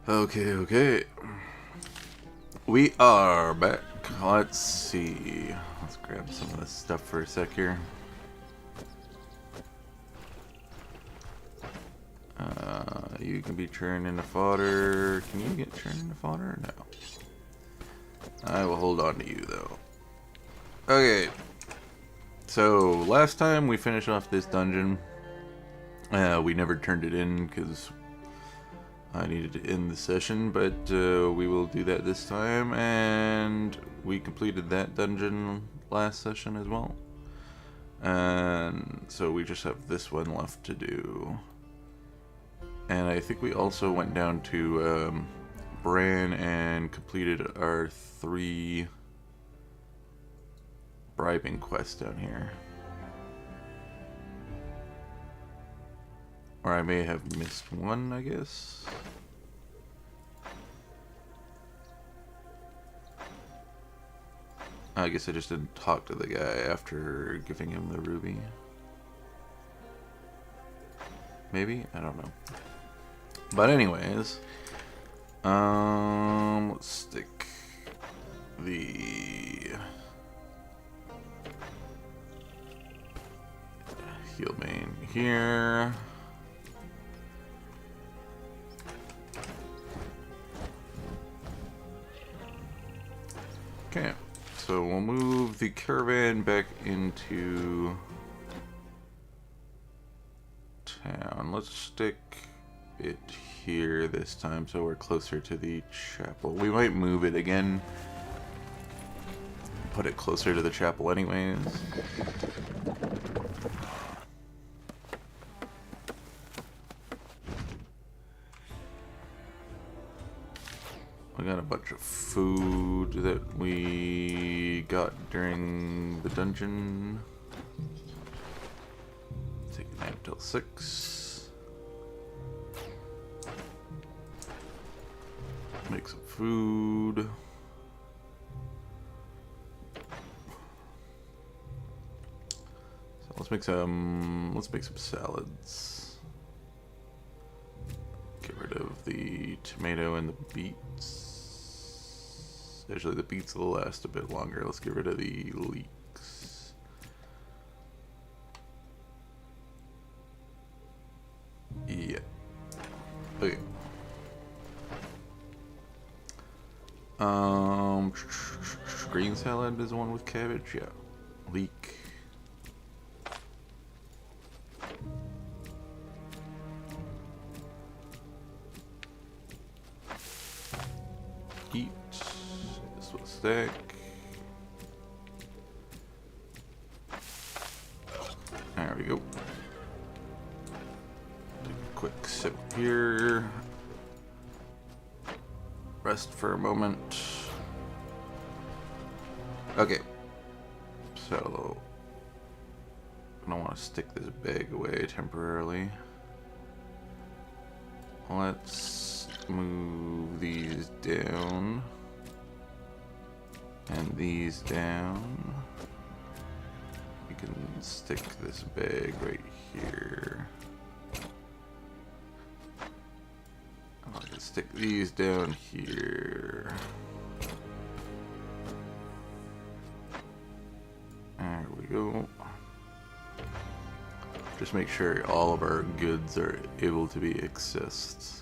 Okay, okay. We are back. Let's see. Let's grab some of this stuff for a sec here. You can be turned into fodder. Can you get turned into fodder? No. I will hold on to you, though. Okay. So, last time we finished off this dungeon, we never turned it in because I needed to end the session, but we will do that this time, and we completed that dungeon last session as well. And so we just have this one left to do. And I think we also went down to Bran and completed our 3 bribing quests down here. Or I may have missed one, I guess. I guess I just didn't talk to the guy after giving him the ruby. Maybe? I don't know. But anyways, let's stick the heal main here. Okay, so we'll move the caravan back into town. Let's stick it here this time so we're closer to the chapel. We might move it again. Put it closer to the chapel anyways. We got a bunch of food that we got during the dungeon. Take a nap till 6. Make some food. So let's make some salads. Get rid of the tomato and the beets. Actually, the beets will last a bit longer. Let's get rid of the leeks. Yeah. Okay. Green salad is the one with cabbage. Yeah. Leek. Eat. This will stack. There we go. Take a quick sip here. Rest for a moment. Okay. So I don't want to stick this bag away temporarily. Let's move these down. And these down. We can stick this bag right here. I'll just stick these down here. There we go. Just make sure all of our goods are able to be accessed.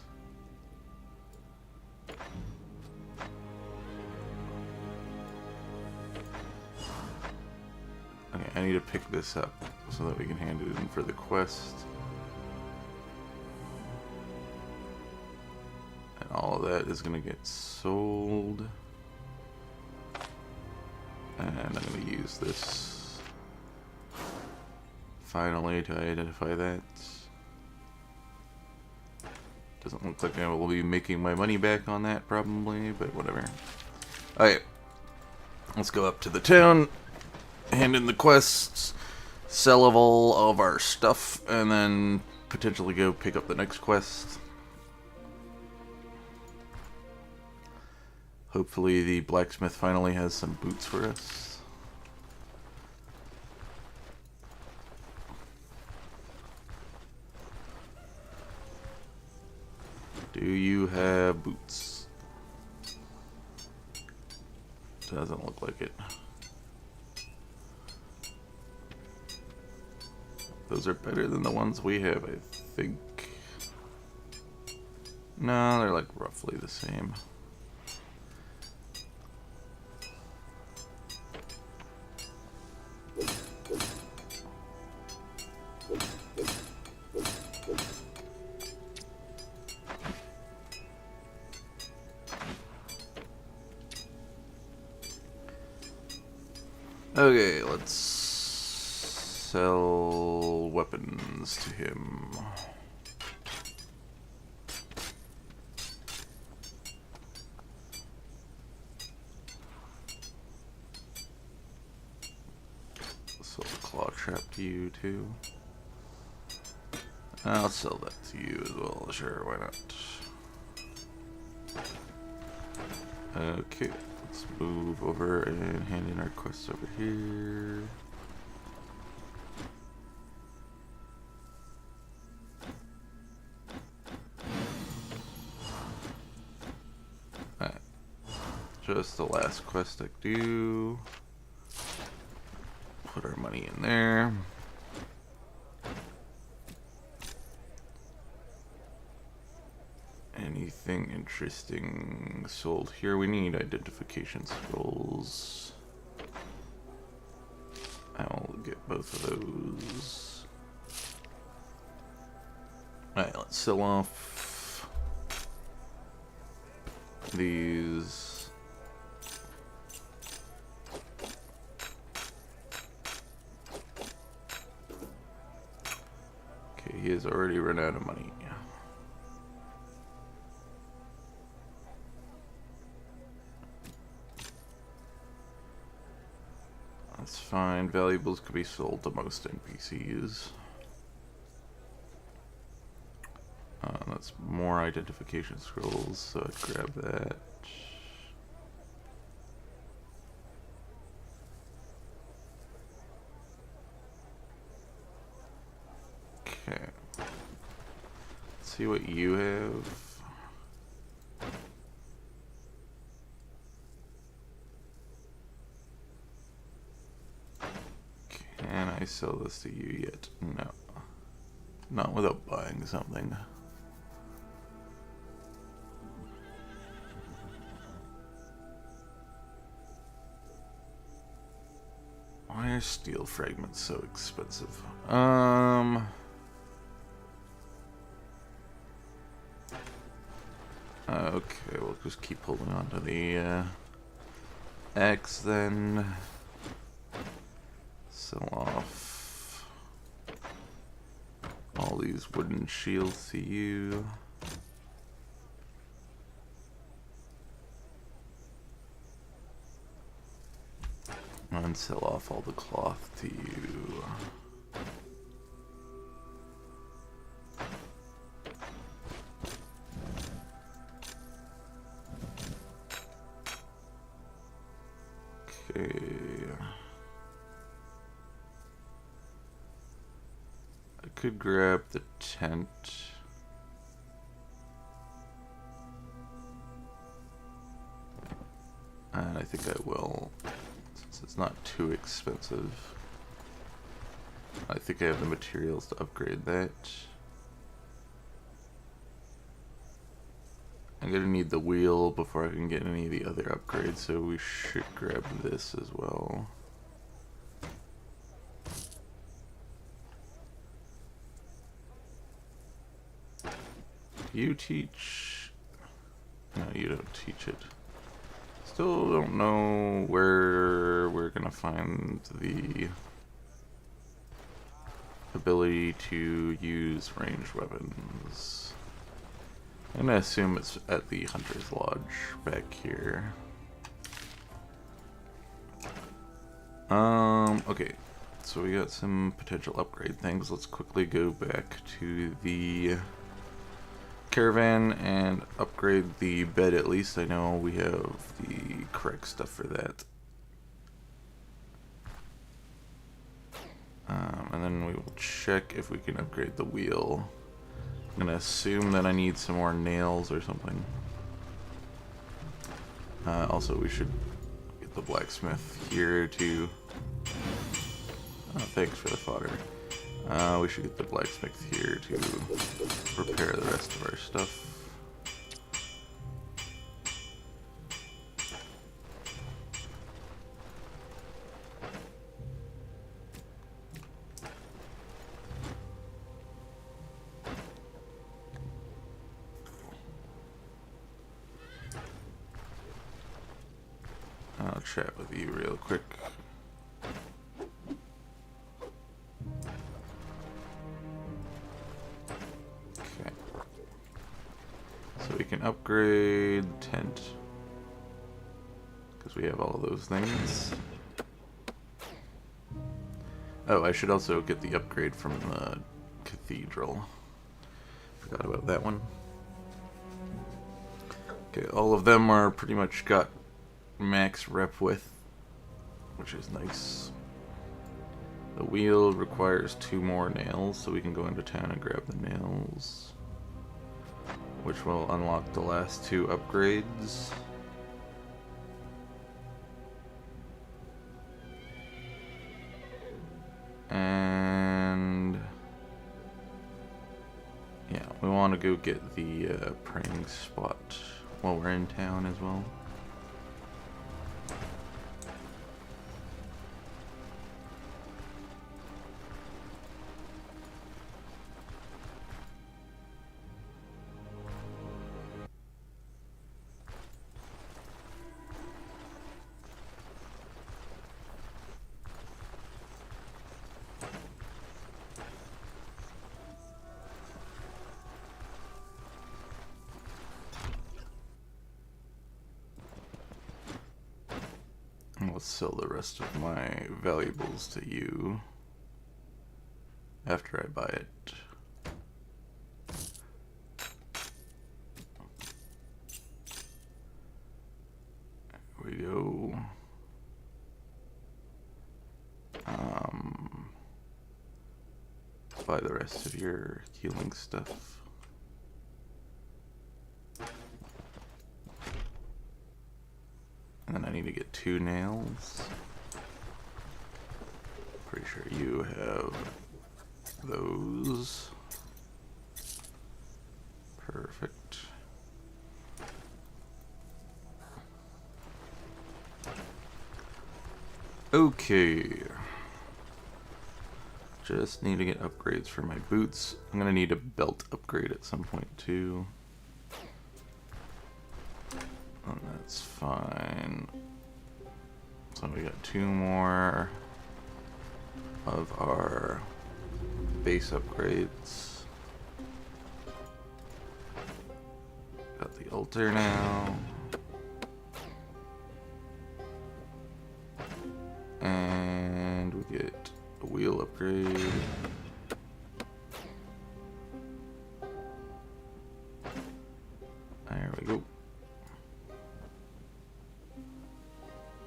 Okay, I need to pick this up so that we can hand it in for the quest. And all of that is going to get sold. And I'm going to use this finally to identify that. Doesn't look like I will be making my money back on that probably, but whatever. Alright, let's go up to the town, hand in the quests, sell all of our stuff, and then potentially go pick up the next quest. Hopefully the blacksmith finally has some boots for us. Do Do you have boots? Doesn't look like it. Those are better than the ones we have, I think. No, they're like roughly the same. Okay, let's sell weapons to him. Sell the claw trap to you too. I'll sell that to you as well, sure, why not? Okay, let's move over and hand in our quests over here. Alright, just the last quest I do. Put our money in there. Anything interesting sold here? We need identification scrolls. I'll get both of those. Alright, let's sell off these. Okay, he has already run out of money. That's fine. Valuables could be sold to most NPCs. That's more identification scrolls, so I'd grab that. Okay. Let's see what you have. Can I sell this to you yet? No. Not without buying something. Why are steel fragments so expensive? Okay, we'll just keep holding on to the X then. Sell off all these wooden shields to you. And sell off all the cloth to you. Okay. I could grab the tent. And I think I will, since it's not too expensive. I think I have the materials to upgrade that. I'm gonna need the wheel before I can get any of the other upgrades, so we should grab this as well. Do you teach? No, you don't teach it. Still don't know where we're gonna find the ability to use ranged weapons. I'm gonna assume it's at the Hunter's Lodge back here. Okay. So we got some potential upgrade things. Let's quickly go back to the caravan and upgrade the bed. At least I know we have the correct stuff for that. And then we will check if we can upgrade the wheel. I'm gonna assume that I need some more nails or something. Also, we should get the blacksmith here to... Oh, thanks for the fodder. We should get the blacksmith here to repair the rest of our stuff. I'll chat with you real quick. Okay. So we can upgrade tent. Because we have all of those things. Oh, I should also get the upgrade from the cathedral. Forgot about that one. Okay, all of them are pretty much got max rep width, which is nice. The wheel requires 2 more nails, so we can go into town and grab the nails, which will unlock the last 2 upgrades. And yeah, we want to go get the praying spot while we're in town as well. I'll sell the rest of my valuables to you after I buy it. There we go. Buy the rest of your healing stuff. And then I need to get 2 nails. Pretty sure you have those. Perfect. Okay. Just need to get upgrades for my boots. I'm gonna need a belt upgrade at some point too. And that's fine. So we got 2 more of our base upgrades. Got the altar now. And we get a wheel upgrade. There we go.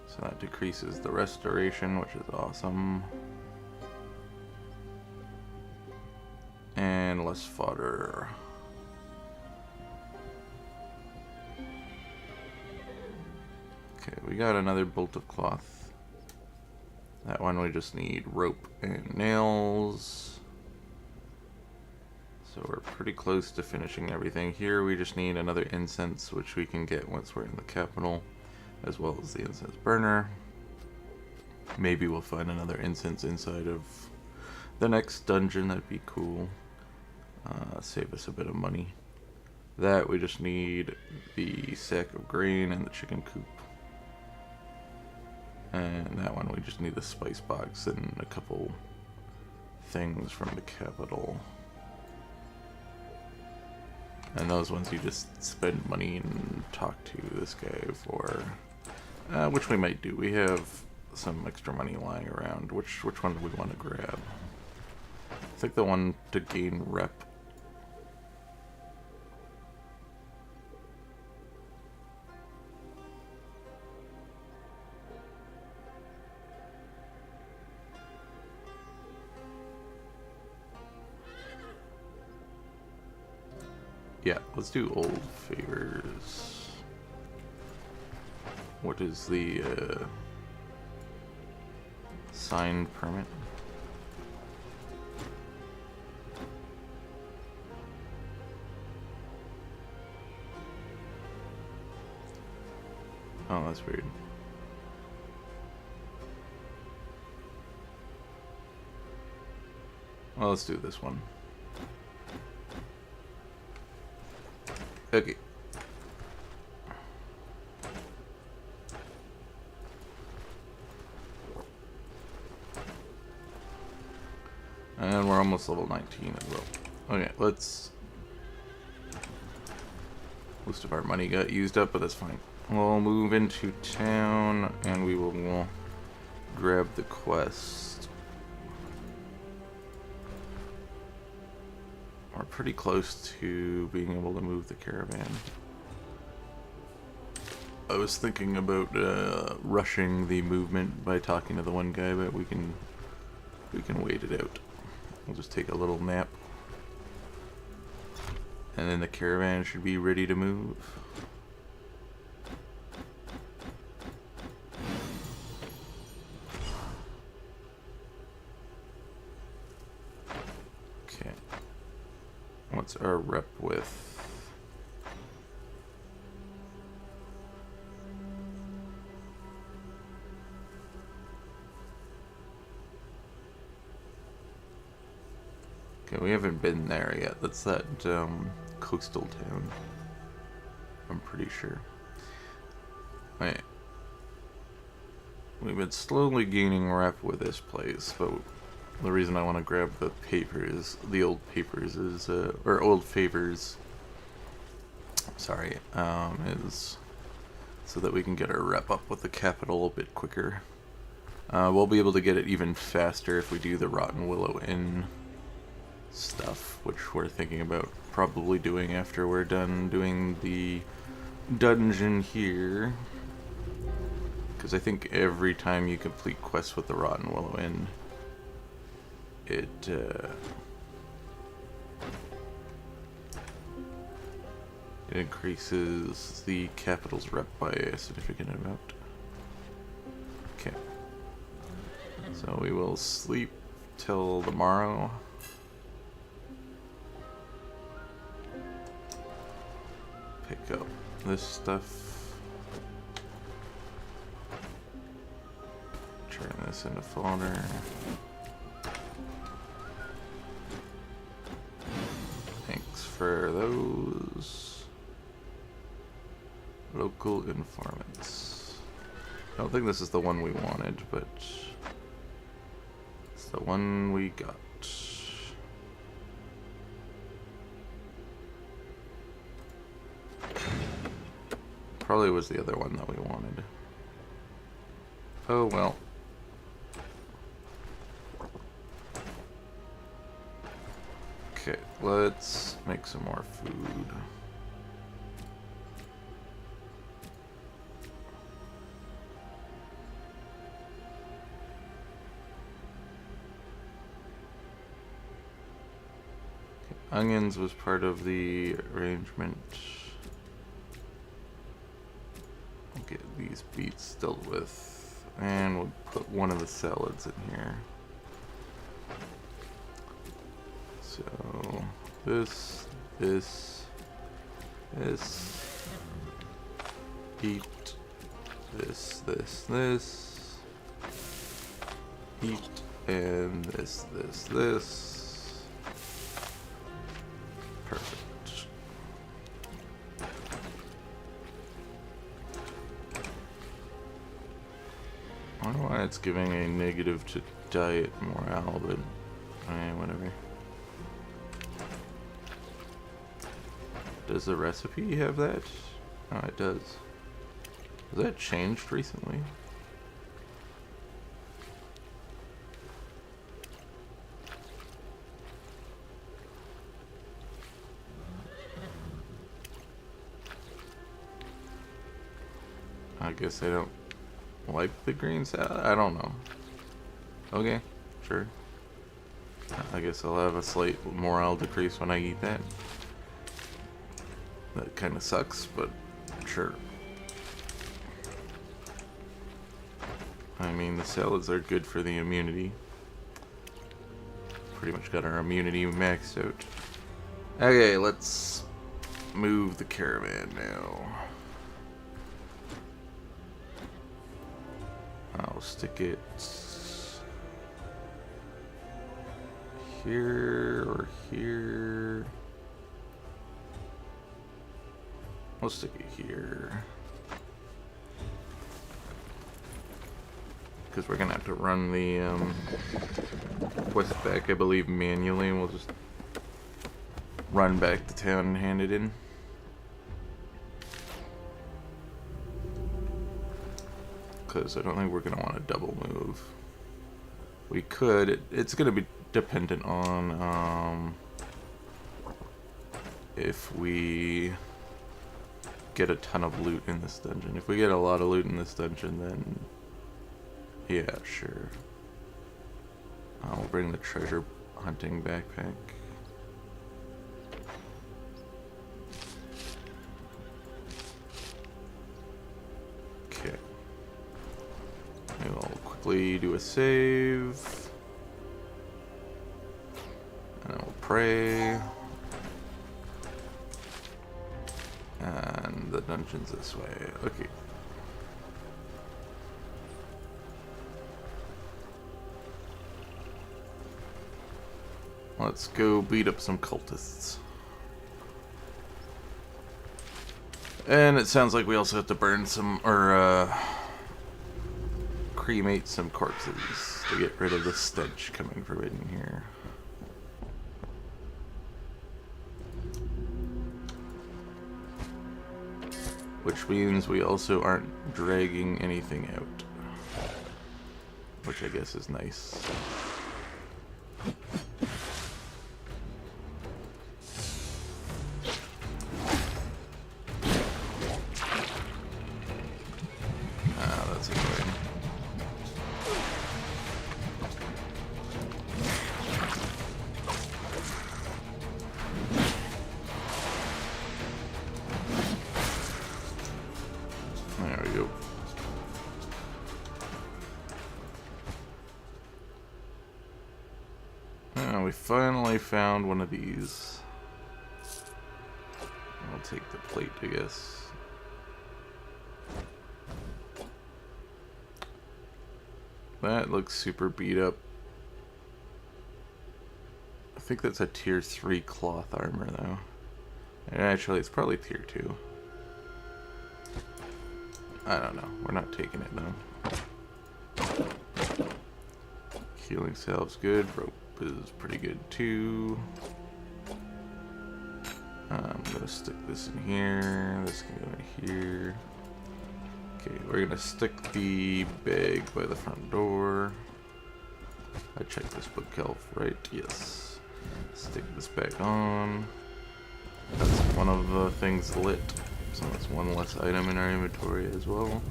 So that decreases the restoration, which is awesome. And less fodder. Okay, we got another bolt of cloth. That one we just need rope and nails. So we're pretty close to finishing everything. Here we just need another incense, which we can get once we're in the capital, as well as the incense burner. Maybe we'll find another incense inside of the next dungeon. That'd be cool. Save us a bit of money. That we just need the sack of grain and the chicken coop. And that one we just need the spice box and a couple things from the capital. And those ones you just spend money and talk to this guy for. Which we might do. We have some extra money lying around. Which one do we want to grab? I think the one to gain rep. Yeah, let's do old favors. What is the signed permit? Oh, that's weird. Well, let's do this one. Okay. And we're almost level 19 as well. Okay, let's... Most of our money got used up, but that's fine. We'll move into town, and we'll grab the quest. We're pretty close to being able to move the caravan. I was thinking about rushing the movement by talking to the one guy, but we can wait it out. We'll just take a little nap. And then the caravan should be ready to move. Okay. What's our rep with? Okay, we haven't been there yet. That's that coastal town. I'm pretty sure. Wait. We've been slowly gaining rep with this place, but the reason I want to grab the papers, the old papers, is or old favors. Sorry, is so that we can get our rep up with the capital a bit quicker. We'll be able to get it even faster if we do the Rotten Willow Inn stuff, which we're thinking about probably doing after we're done doing the dungeon here. Because I think every time you complete quests with the Rotten Willow Inn, it increases the capital's rep by a significant amount. Okay. So we will sleep till tomorrow. Pick up this stuff. Turn this into fodder. Thanks for those. Local informants. I don't think this is the one we wanted, but it's the one we got. Probably was the other one that we wanted. Oh well. Okay, let's make some more food. Okay, onions was part of the arrangement. Get these beets dealt with, and we'll put one of the salads in here. So this, eat this, eat, and this. Perfect. I don't know why it's giving a negative to diet morale, but whatever. Does the recipe have that? Oh, it does. Has that changed recently? I guess I don't like the green salad? I don't know. Okay, sure. I guess I'll have a slight morale decrease when I eat that. That kind of sucks, but sure. I mean, the salads are good for the immunity. Pretty much got our immunity maxed out. Okay, let's move the caravan now. I'll stick it here or here. We'll stick it here. Because we're gonna have to run the quest back, I believe, manually. We'll just run back to town and hand it in. Because I don't think we're gonna want to double move. We could. It's gonna be dependent on if we get a ton of loot in this dungeon. If we get a lot of loot in this dungeon, then yeah, sure. I'll bring the treasure hunting backpack. Okay. We'll quickly do a save. And then we'll pray. And the dungeon's this way. Okay. Let's go beat up some cultists. And it sounds like we also have to burn some, or cremate some corpses to get rid of the stench coming from in here. Which means we also aren't dragging anything out. Which I guess is nice. Ah, that's annoying. There we go. We finally found one of these. I'll take the plate, I guess. That looks super beat up. I think that's a tier 3 cloth armor though. And actually it's probably tier 2. I don't know. We're not taking it though. Healing salve's good. Rope is pretty good too. I'm gonna stick this in here. This can go in here. Okay, we're gonna stick the bag by the front door. I checked this bookshelf, right? Yes. Stick this back on. That's one of the things lit, so that's one less item in our inventory as well.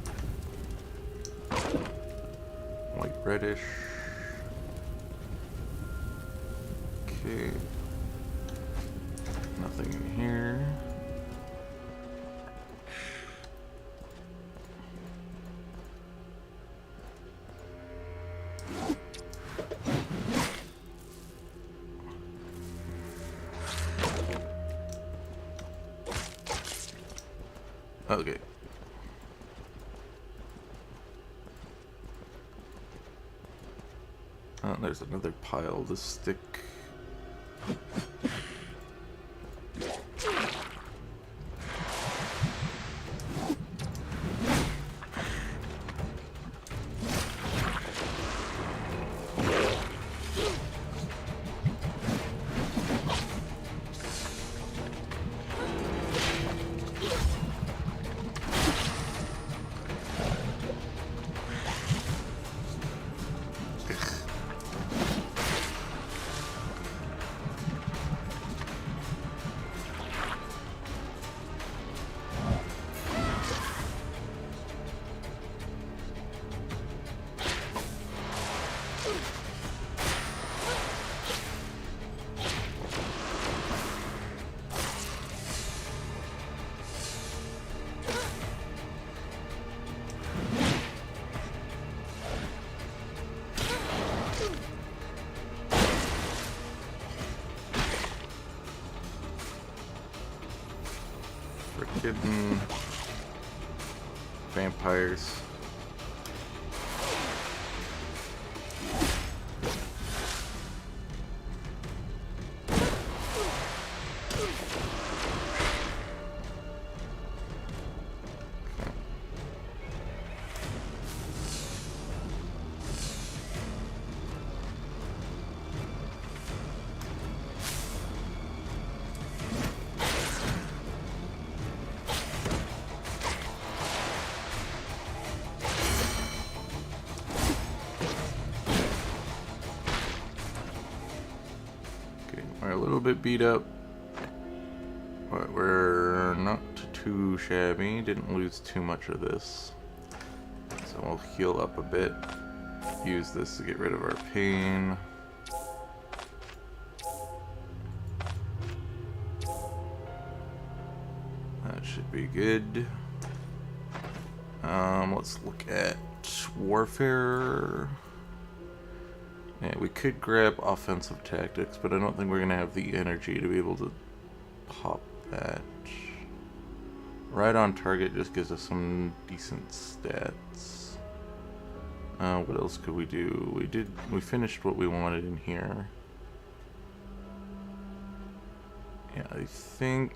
White reddish. Okay. Nothing in here. Okay. Oh, there's another pile to stick. Freaking vampires. We're a little bit beat up, but we're not too shabby. Didn't lose too much of this. So we'll heal up a bit. Use this to get rid of our pain. That should be good. Let's look at warfare. Yeah, we could grab offensive tactics, but I don't think we're going to have the energy to be able to pop that. Right on target just gives us some decent stats. What else could we do? We finished what we wanted in here. Yeah, I think...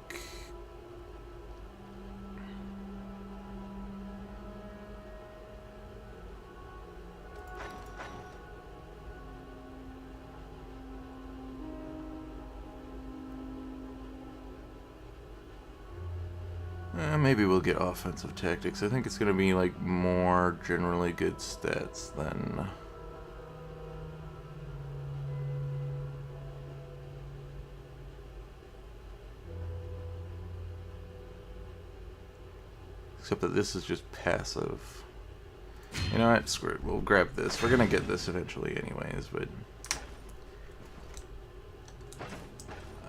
maybe we'll get offensive tactics. I think it's going to be like more generally good stats than... Except that this is just passive. You know what? Screw it. We'll grab this. We're going to get this eventually anyways, but...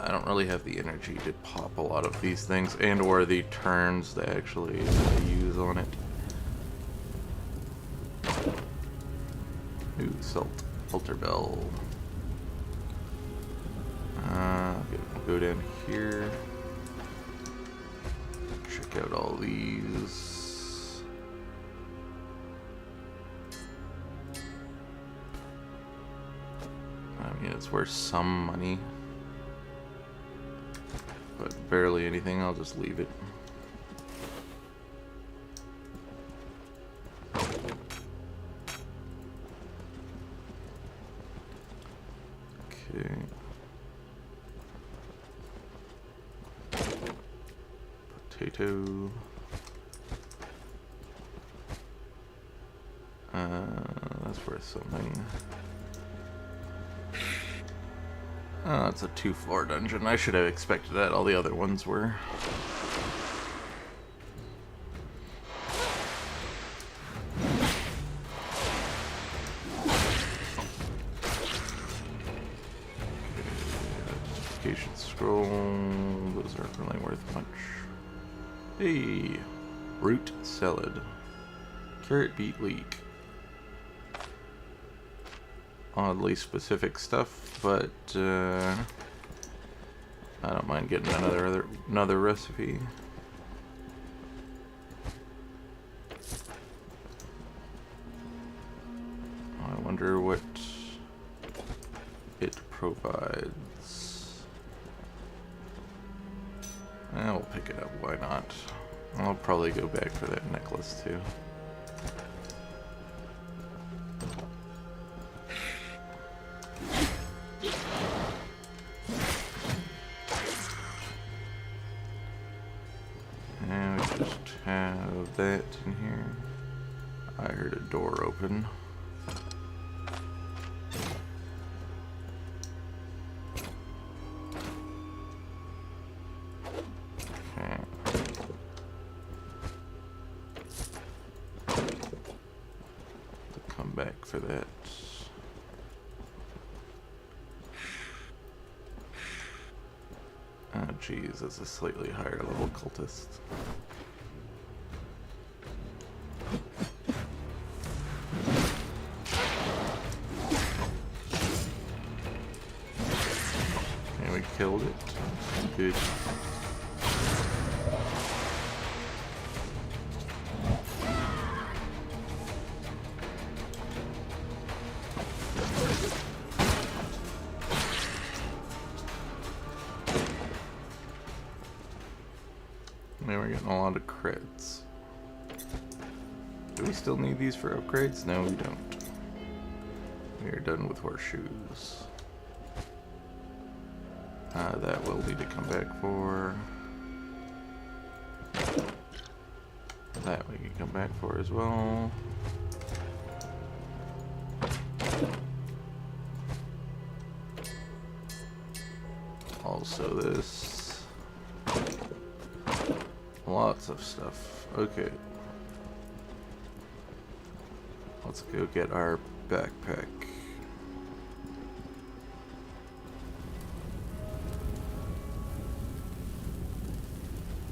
I don't really have the energy to pop a lot of these things and or the turns to actually use on it. Ooh, Altar Bell. Okay, we'll go down here. Check out all these. I mean, it's worth some money. But barely anything, I'll just leave it. Okay. Potato. That's worth something. Oh, it's a 2-floor dungeon. I should have expected that. All the other ones were. Justification scroll. Those aren't really worth much. Hey, root salad, carrot beet leek. Oddly specific stuff, but I don't mind getting another recipe. I wonder what it provides. We'll pick it up, why not? I'll probably go back for that necklace too. And we just have that in here. I heard a door open. Back for that. Oh geez, that's a slightly higher level cultist. And we killed it. Good. Man, we're getting a lot of crits. Do we still need these for upgrades? No, we don't. We are done with horseshoes. That will need to come back for. That we can come back for as well. Also this. Lots of stuff. Okay. Let's go get our backpack.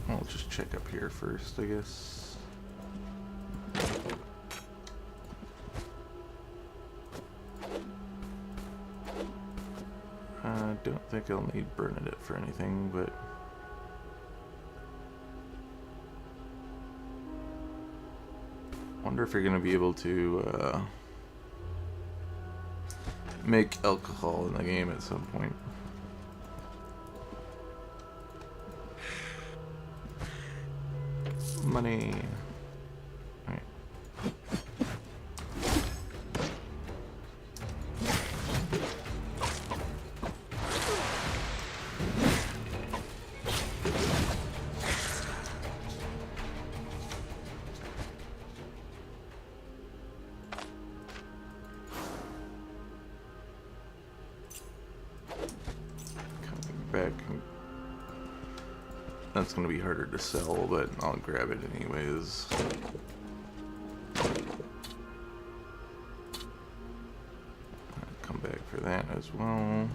I'll just check up here first, I guess. I don't think I'll need Bernadette for anything, but wonder if you're gonna be able to make alcohol in the game at some point. Money. All right. Coming back. That's going to be harder to sell, but I'll grab it anyways. I'll come back for that as well.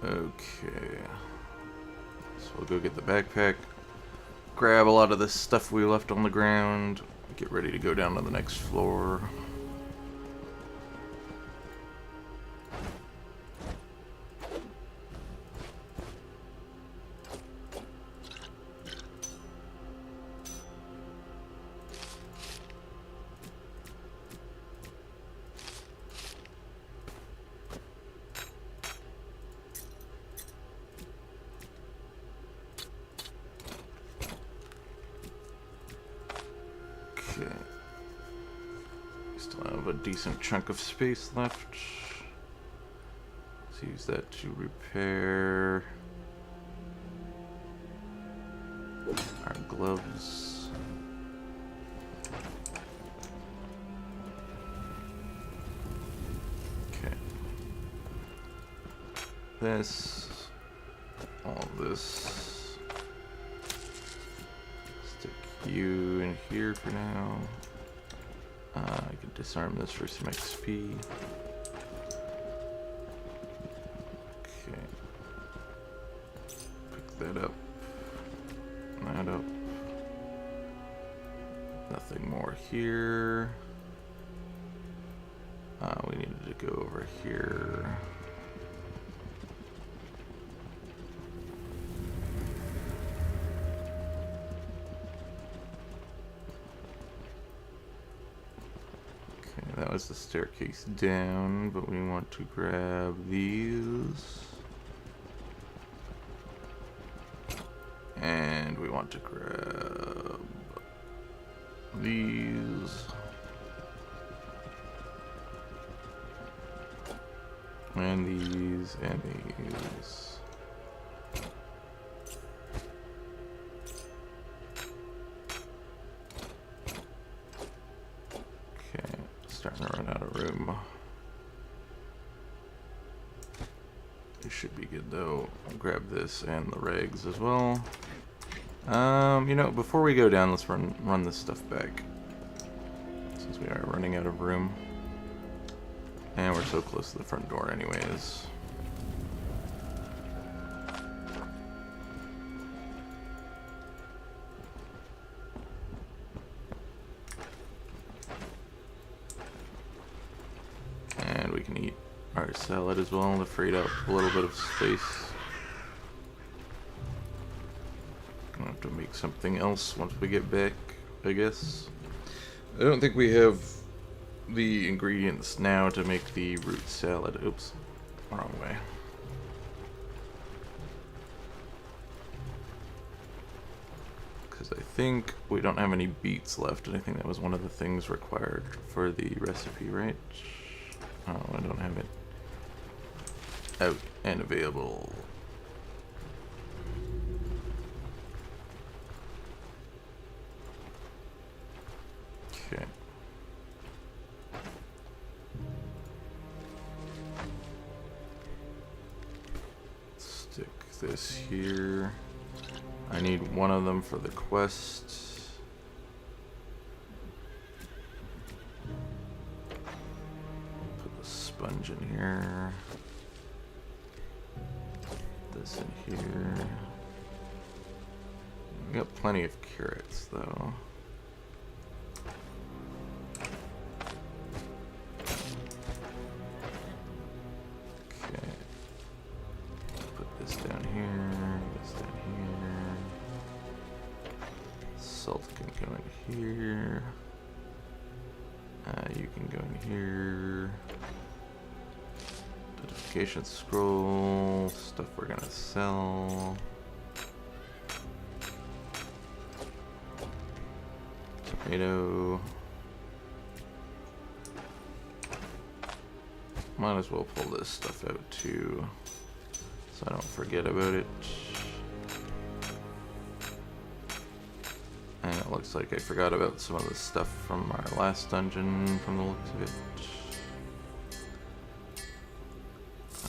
Okay. So we'll go get the backpack. Grab a lot of this stuff we left on the ground. Get ready to go down to the next floor. Okay. Still have a decent chunk of space left. Let's use that to repair our gloves. Okay. This, all this. You in here for now. I could disarm this for some XP. Okay. Pick that up. That up. Nothing more here. We needed to go over here. That was the staircase down, but we want to grab these. And we want to grab these. And these, and these. Starting to run out of room. It should be good though. I'll grab this and the regs as well. You know, before we go down, let's run this stuff back, since we are running out of room. And we're so close to the front door anyways. And we can eat our salad as well to free up a little bit of space. Gonna have to make something else once we get back, I guess. I don't think we have the ingredients now to make the root salad. Oops, wrong way. Because I think we don't have any beets left, and I think that was one of the things required for the recipe, right? Oh, I don't have it out and available. Okay. Stick this here. I need one of them for the quest. Put the sponge in here. This in here. We got plenty of carrots though. Okay. Put this down here, this down here. Salt can go in here. You can go in here. Notification scroll, stuff we're gonna sell. Tomato. Might as well pull this stuff out too, so I don't forget about it. And it looks like I forgot about some of the stuff from our last dungeon from the looks of it.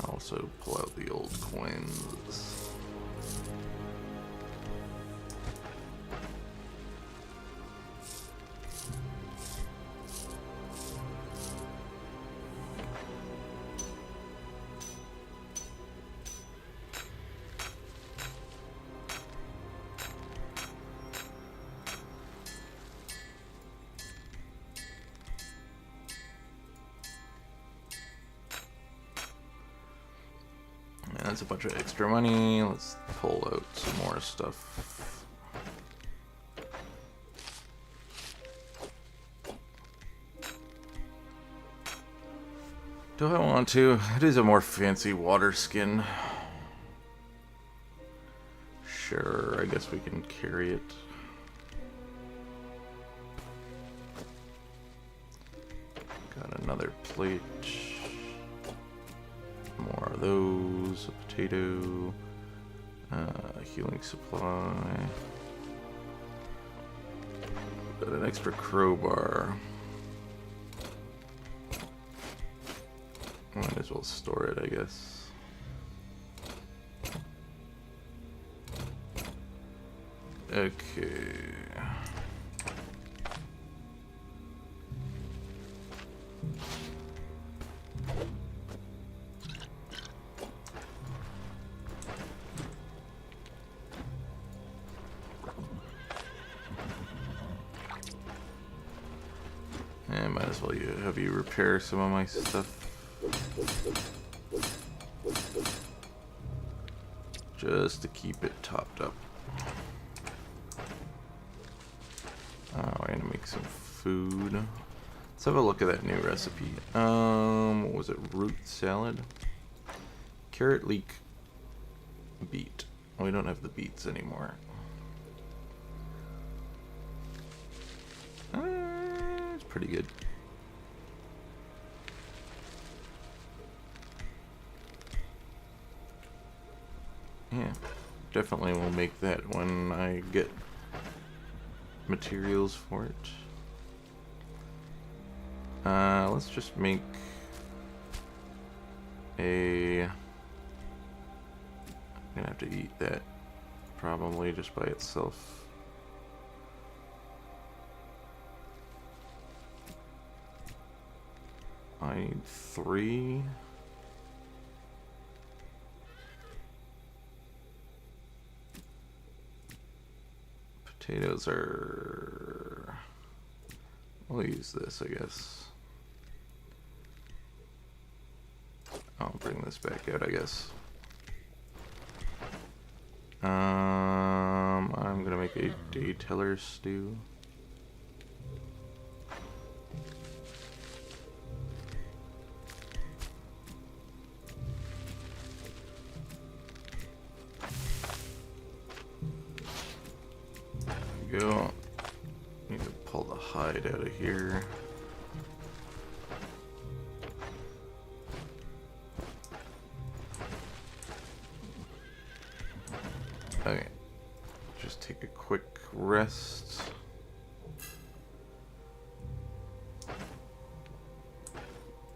I'll also pull out the old coins. That's a bunch of extra money. Let's pull out some more stuff. Do I want to? It is a more fancy water skin. Sure, I guess we can carry it. Got another plate. More of those. A potato. Healing supply. Got an extra crowbar. Might as well store it, I guess. Okay. And might as well have you repair some of my stuff. Just to keep it topped up. We're gonna make some food. Let's have a look at that new recipe. What was it? Root salad? Carrot, leek, beet. We don't have the beets anymore. It's pretty good. Yeah, definitely will make that when I get materials for it. Let's just make a... I'm gonna have to eat that probably just by itself. I need 3. Potatoes are... We'll use this, I guess. I'll bring this back out, I guess. I'm gonna make a day teller stew. we go. Need to pull the hide out of here. Okay. Just take a quick rest.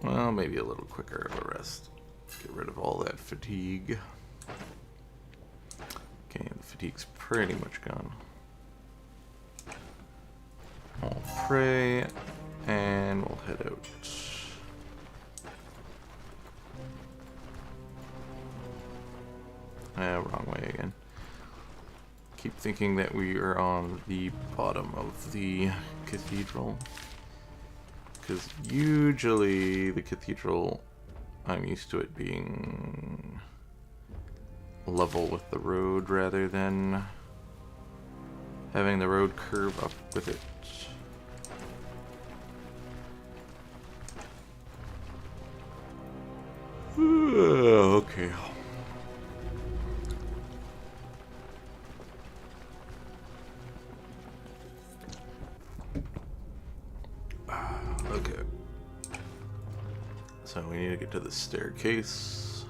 Well, maybe a little quicker of a rest. Get rid of all that fatigue. Okay, the fatigue's pretty much gone. I'll pray, and we'll head out. Wrong way again. Keep thinking that we are on the bottom of the cathedral. Because usually the cathedral, I'm used to it being level with the road rather than having the road curve up with it. Okay. Okay. So we need to get to the staircase.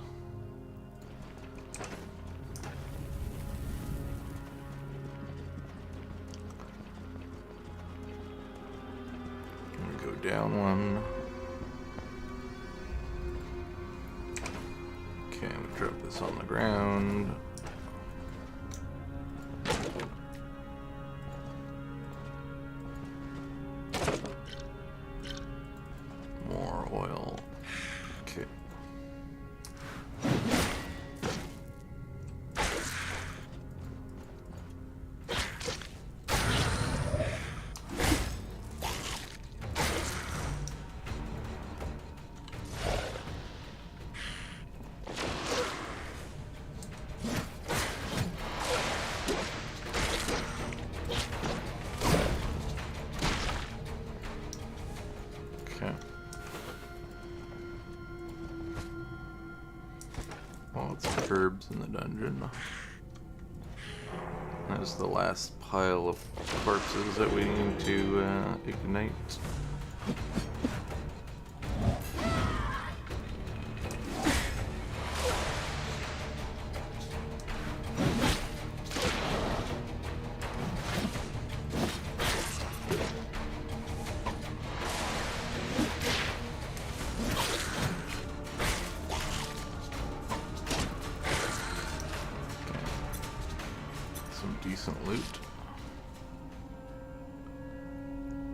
Go down one. Okay, I'm gonna drop this on the ground. More oil. Okay. Lots of herbs in the dungeon. That's the last pile of corpses that we need to ignite. Decent loot.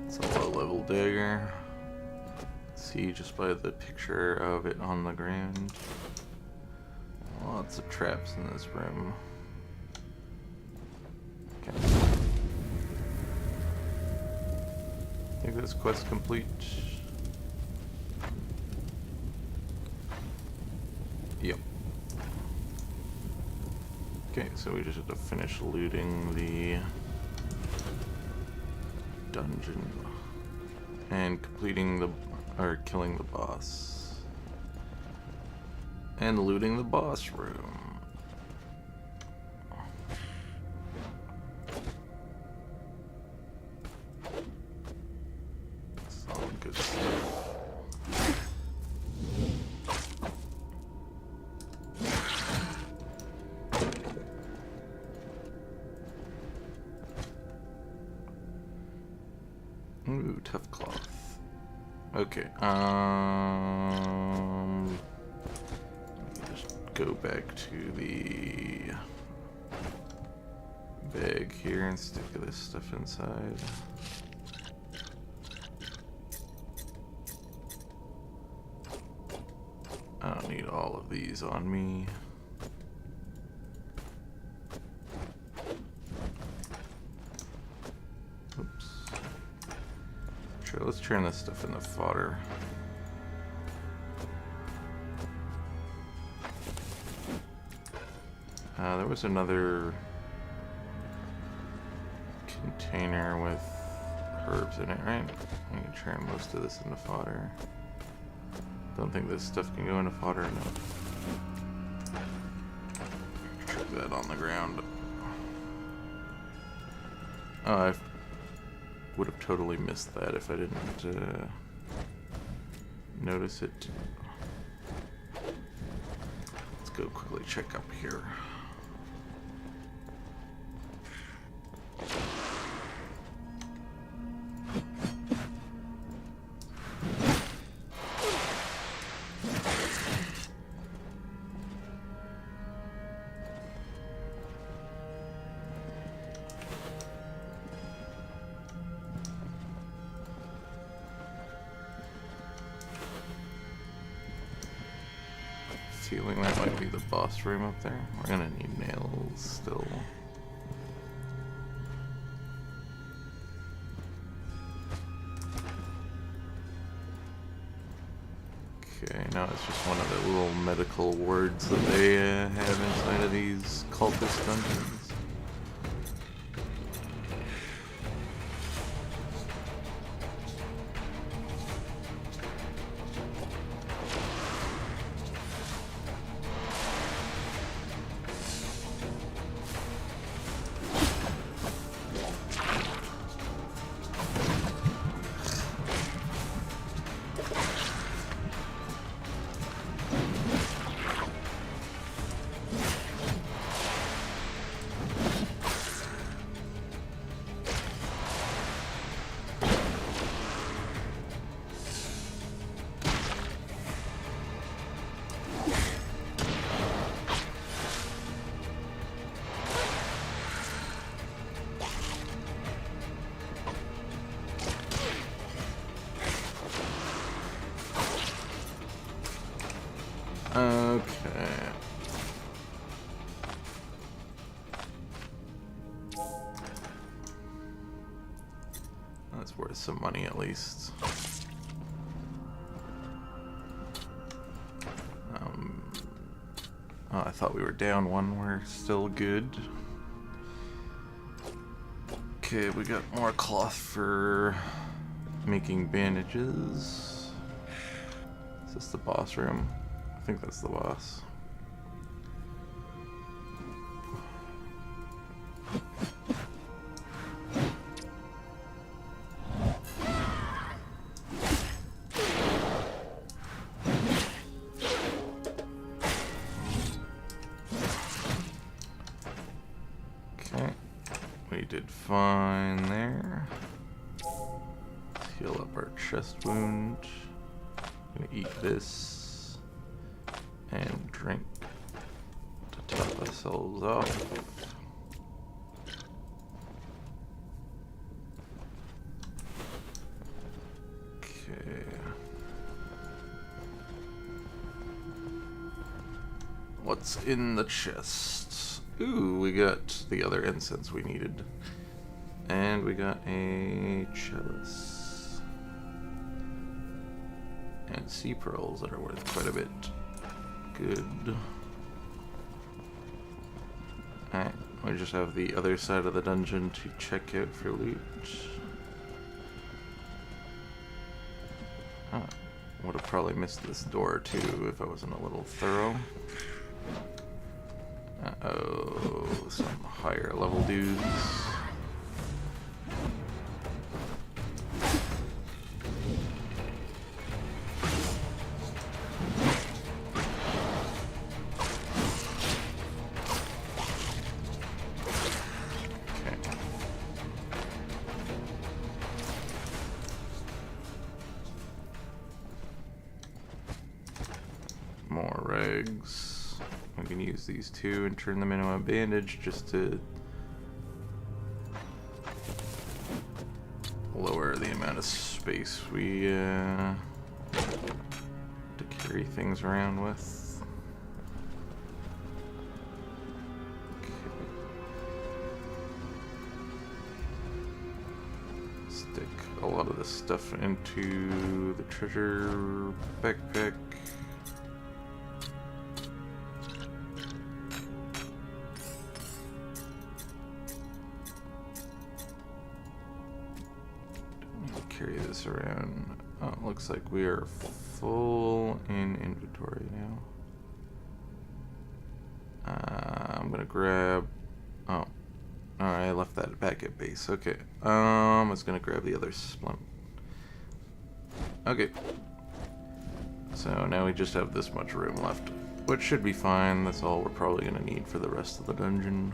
It's a low-level dagger. See just by the picture of it on the ground. Lots of traps in this room. Okay. I think this quest complete. Yep. Okay, so we just have to finish looting the dungeon and completing the, or killing the boss and looting the boss room. It's all good stuff. Ooh, tough cloth. Okay, just go back to the bag here and stick this stuff inside. I don't need all of these on me. Oops. Sure, let's turn this stuff into fodder. There was another container with herbs in it, right? I can turn most of this into fodder. Don't think this stuff can go into fodder enough. Chuck that on the ground. Oh, I would have totally missed that if I didn't notice it. Let's go quickly check up here. Feeling that might be the boss room up there. We're gonna need nails still. Okay, now it's just one of the little medical wards that they have inside of these cultist dungeons. Okay. That's worth some money at least. Oh, I thought we were down one. We're still good. Okay, we got more cloth for making bandages. Is this the boss room? I think that's the boss. Okay, we did fine there. Let's heal up our chest wound. I'm gonna eat this and drink to top ourselves off. Okay. What's in the chest? Ooh, we got the other incense we needed. And we got a chalice. And sea pearls that are worth quite a bit. Good. Alright, we just have the other side of the dungeon to check out for loot. Oh, would have probably missed this door too if I wasn't a little thorough. Uh-oh, some higher level dudes. More rags. We can use these two and turn them into a bandage just to lower the amount of space we to carry things around with. Okay. Stick a lot of this stuff into the treasure backpack. Carry this around. Oh, it looks like we are full in inventory now. I'm gonna grab. Oh, Alright, I left that back at base. Okay. I was gonna grab the other splint. Okay. So now we just have this much room left, which should be fine. That's all we're probably gonna need for the rest of the dungeon.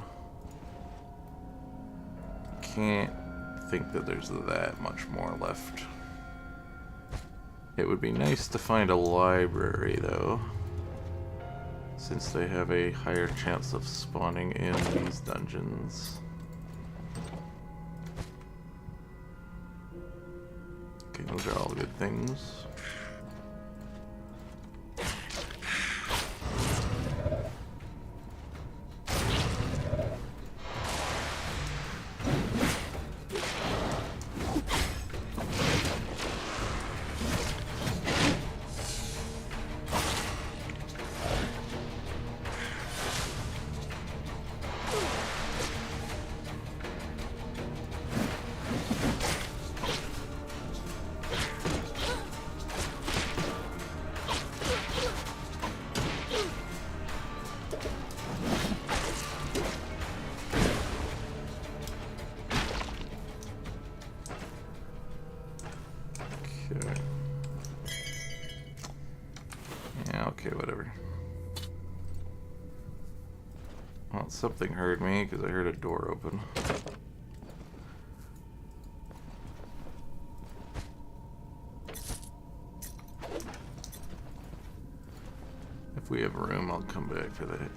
Can't think that there's that much more left. It would be nice to find a library, though, since they have a higher chance of spawning in these dungeons. Okay, those are all good things. Okay, whatever. Well, something heard me because I heard a door open. If we have room, I'll come back for that.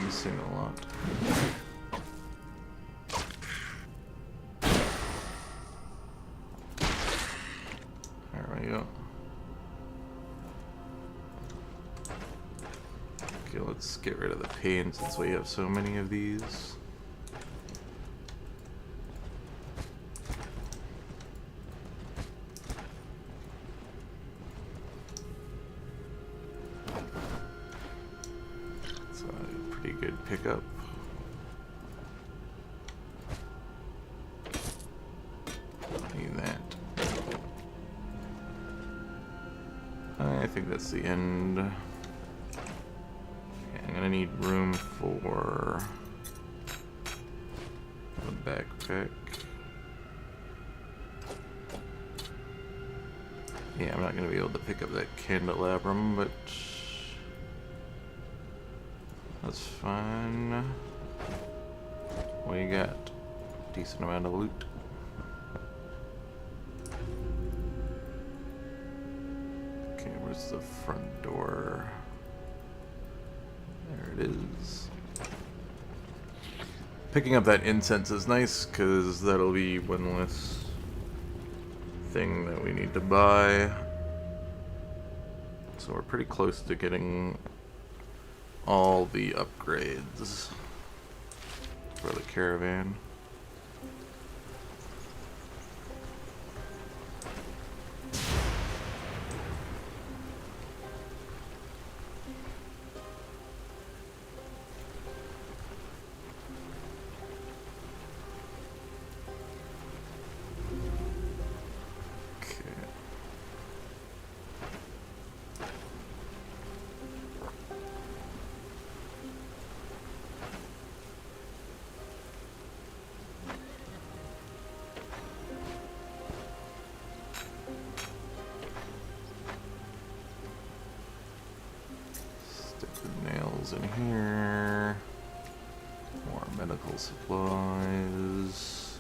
Missing a lot. There we go. Okay, let's get rid of the pain since we have so many of these. Good pickup. Need that. I think that's the end. Okay, I'm gonna need room for a backpack. Yeah, I'm not gonna be able to pick up that candelabrum, but that's fine. What you got? Decent amount of loot. Okay, where's the front door? There it is. Picking up that incense is nice because that'll be one less thing that we need to buy. So we're pretty close to getting all the upgrades for the caravan. In here, more medical supplies.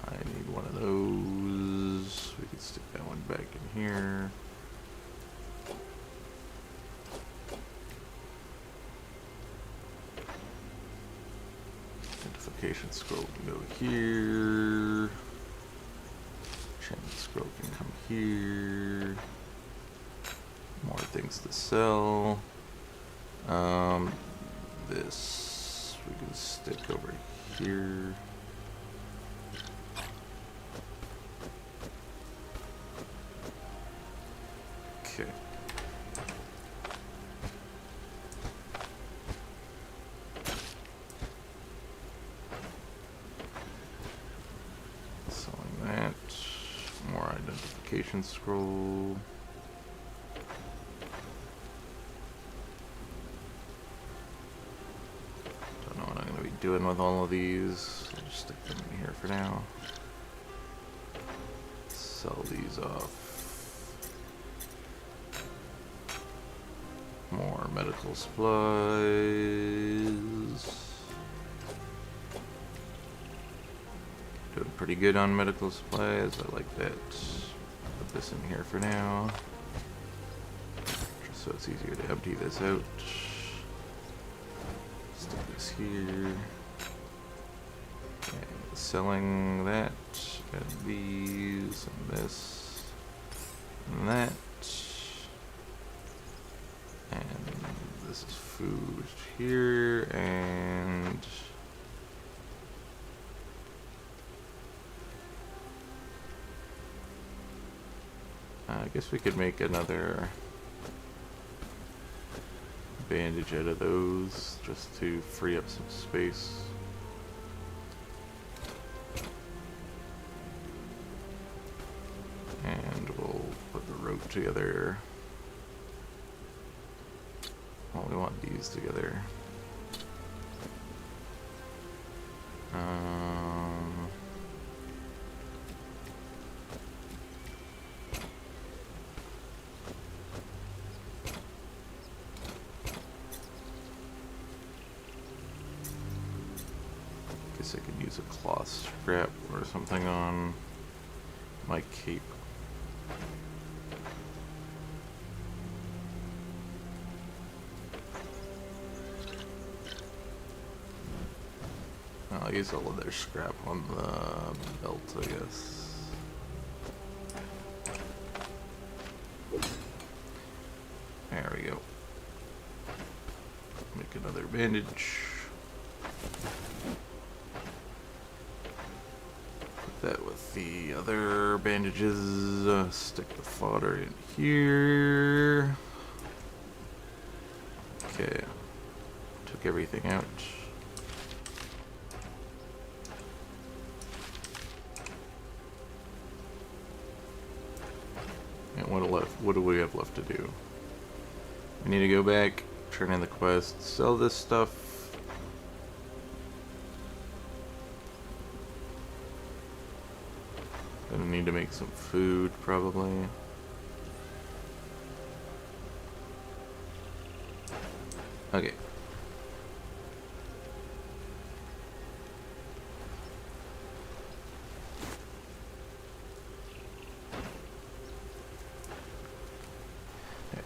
I need one of those. We can stick that one back in here. Identification scroll can go here. Chance Scroll can come here. More things to sell. This we can stick over here. Okay. Selling that. More identification scroll. Don't know what I'm going to be doing with all of these. I'll just stick them in here for now. Sell these off. More medical supplies. Doing pretty good on medical supplies. I like that. Put this in here for now. Just so it's easier to empty this out. Stick this here. Okay, selling that. Got these and this and that. And this is food here, and I guess we could make another bandage out of those just to free up some space. And we'll put the rope together. Well, we want these together. Guess I could use a cloth strap or something on my cape. I'll use all of their scrap on the belt, I guess. There we go. Make another bandage. Put that with the other bandages. Stick the fodder in here. Okay. Took everything out. What do we have left to do? We need to go back, turn in the quest, sell this stuff. Gonna need to make some food, probably. Okay.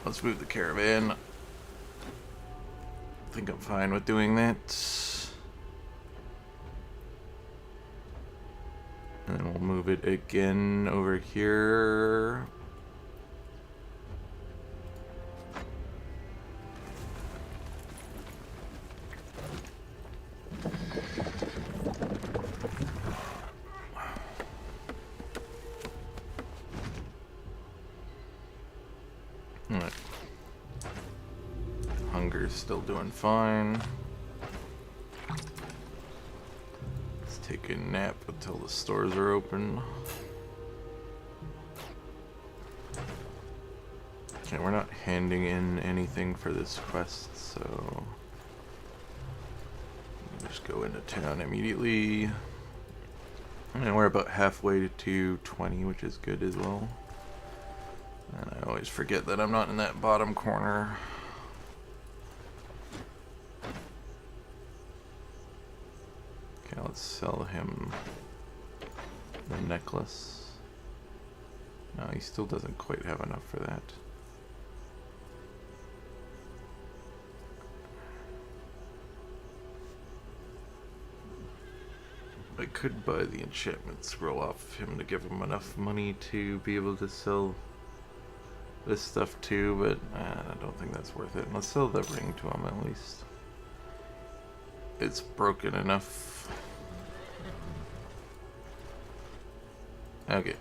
Let's move the caravan. I think I'm fine with doing that. And then we'll move it again over here. Alright. Hunger's still doing fine. Let's take a nap until the stores are open. Okay, we're not handing in anything for this quest, so we'll just go into town immediately. And we're about halfway to 20, which is good as well. And I always forget that I'm not in that bottom corner. Okay, let's sell him the necklace. No, he still doesn't quite have enough for that. I could buy the enchantment scroll off of him to give him enough money to be able to sell this stuff too, but I don't think that's worth it. Let's sell the ring to him at least. It's broken enough. Okay.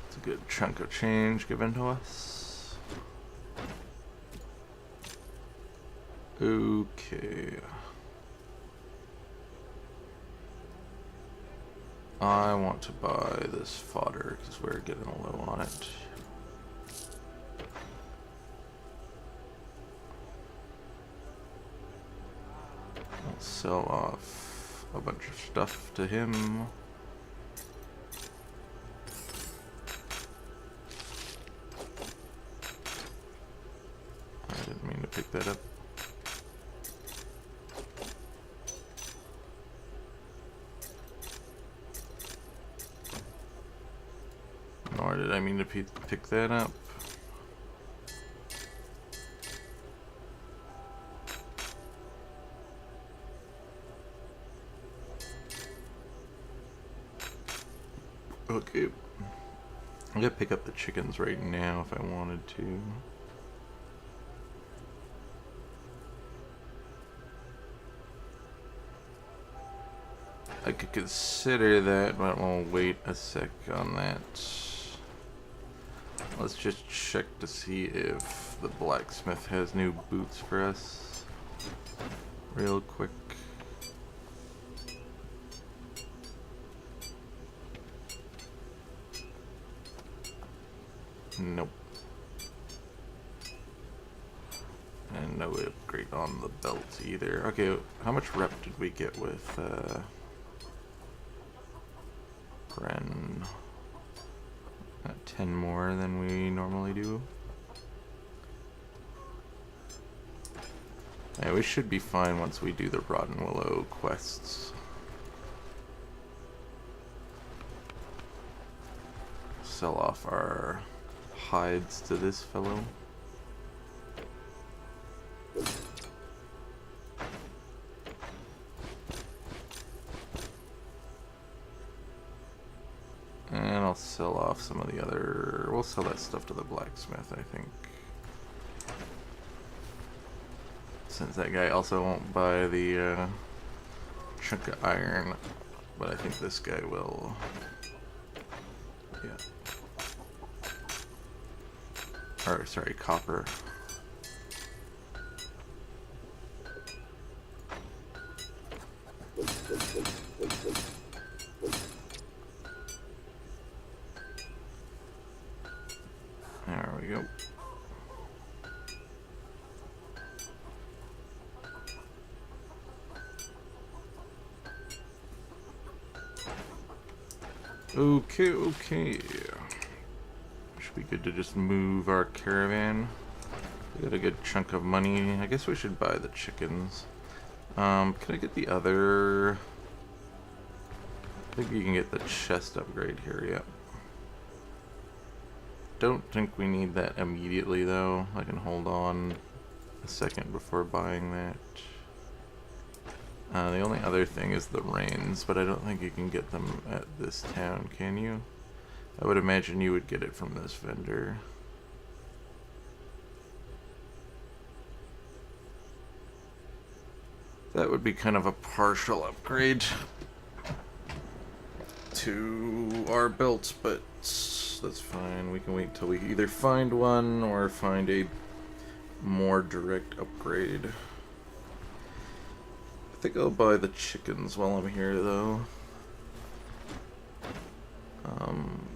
It's a good chunk of change given to us. Okay. I want to buy this fodder because we're getting low on it. I'll sell off a bunch of stuff to him. I didn't mean to pick that up. Nor did I mean to pick that up. Okay. I'm gonna pick up the chickens right now if I wanted to. I could consider that, but we'll wait a sec on that. Let's just check to see if the blacksmith has new boots for us. Real quick. Nope. And no upgrade on the belt either. Okay, how much rep did we get with Bren? 10 more than we normally do. Yeah, we should be fine once we do the Rotten Willow quests. Sell off our hides to this fellow. And I'll sell off some of the other... We'll sell that stuff to the blacksmith, I think. Since that guy also won't buy the chunk of iron. But I think this guy will. Yeah. Or, sorry, copper. There we go. Okay. Should be good to just move our caravan. We got a good chunk of money. I guess we should buy the chickens. Can I get the other... I think you can get the chest upgrade here, yep. Don't think we need that immediately though. I can hold on a second before buying that. The only other thing is the reins, but I don't think you can get them at this town, can you? I would imagine you would get it from this vendor. That would be kind of a partial upgrade to our belts, but that's fine. We can wait until we either find one or find a more direct upgrade. I think I'll buy the chickens while I'm here though.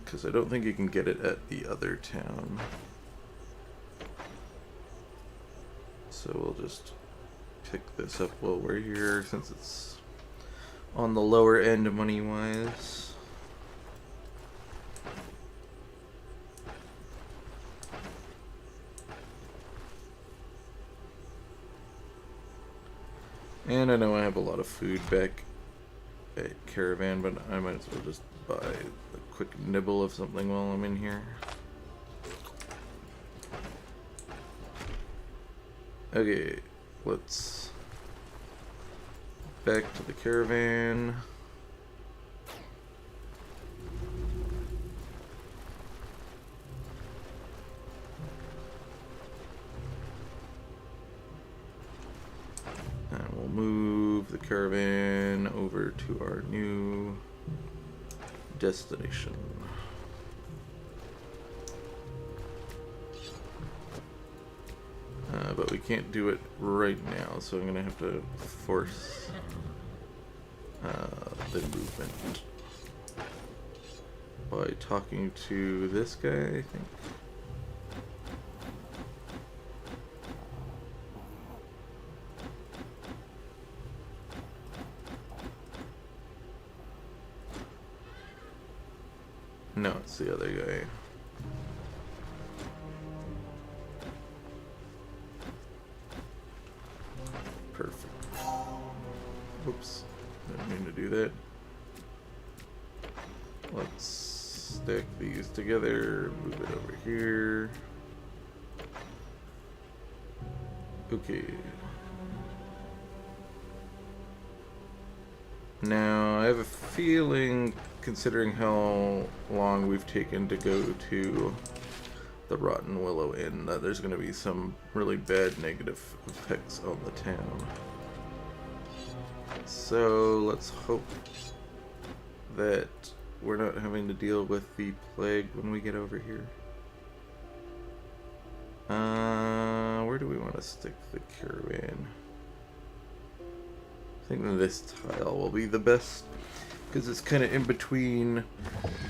Because I don't think you can get it at the other town. So we'll just pick this up while we're here since it's on the lower end money-wise. And I know I have a lot of food back at Caravan, but I might as well just buy a quick nibble of something while I'm in here. Okay, let's back to the caravan. And we'll move the caravan over to our new destination. But we can't do it right now, so I'm gonna have to force the movement by talking to this guy, I think. No, it's the other guy. Perfect. Oops, didn't mean to do that. Let's stack these together, move it over here. Okay. Now, I have a feeling, considering how long we've taken to go to the Rotten Willow Inn, that there's going to be some really bad negative effects on the town. So, let's hope that we're not having to deal with the plague when we get over here. Where do we want to stick the caravan? I think this tile will be the best, because it's kind of in between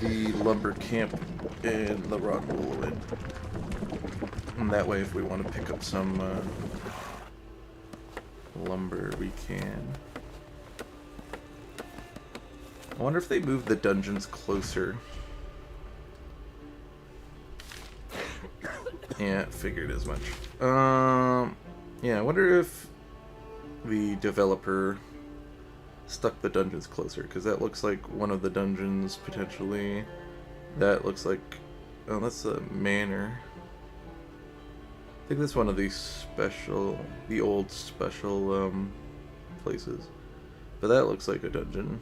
the lumber camp and the Rotten Willow Inn. And that way, if we want to pick up some lumber, we can. I wonder if they moved the dungeons closer. Yeah, figured as much. Yeah, I wonder if the developer stuck the dungeons closer, because that looks like one of the dungeons potentially. That looks like, oh, that's a manor. I think that's one of these special, the old special places. But that looks like a dungeon.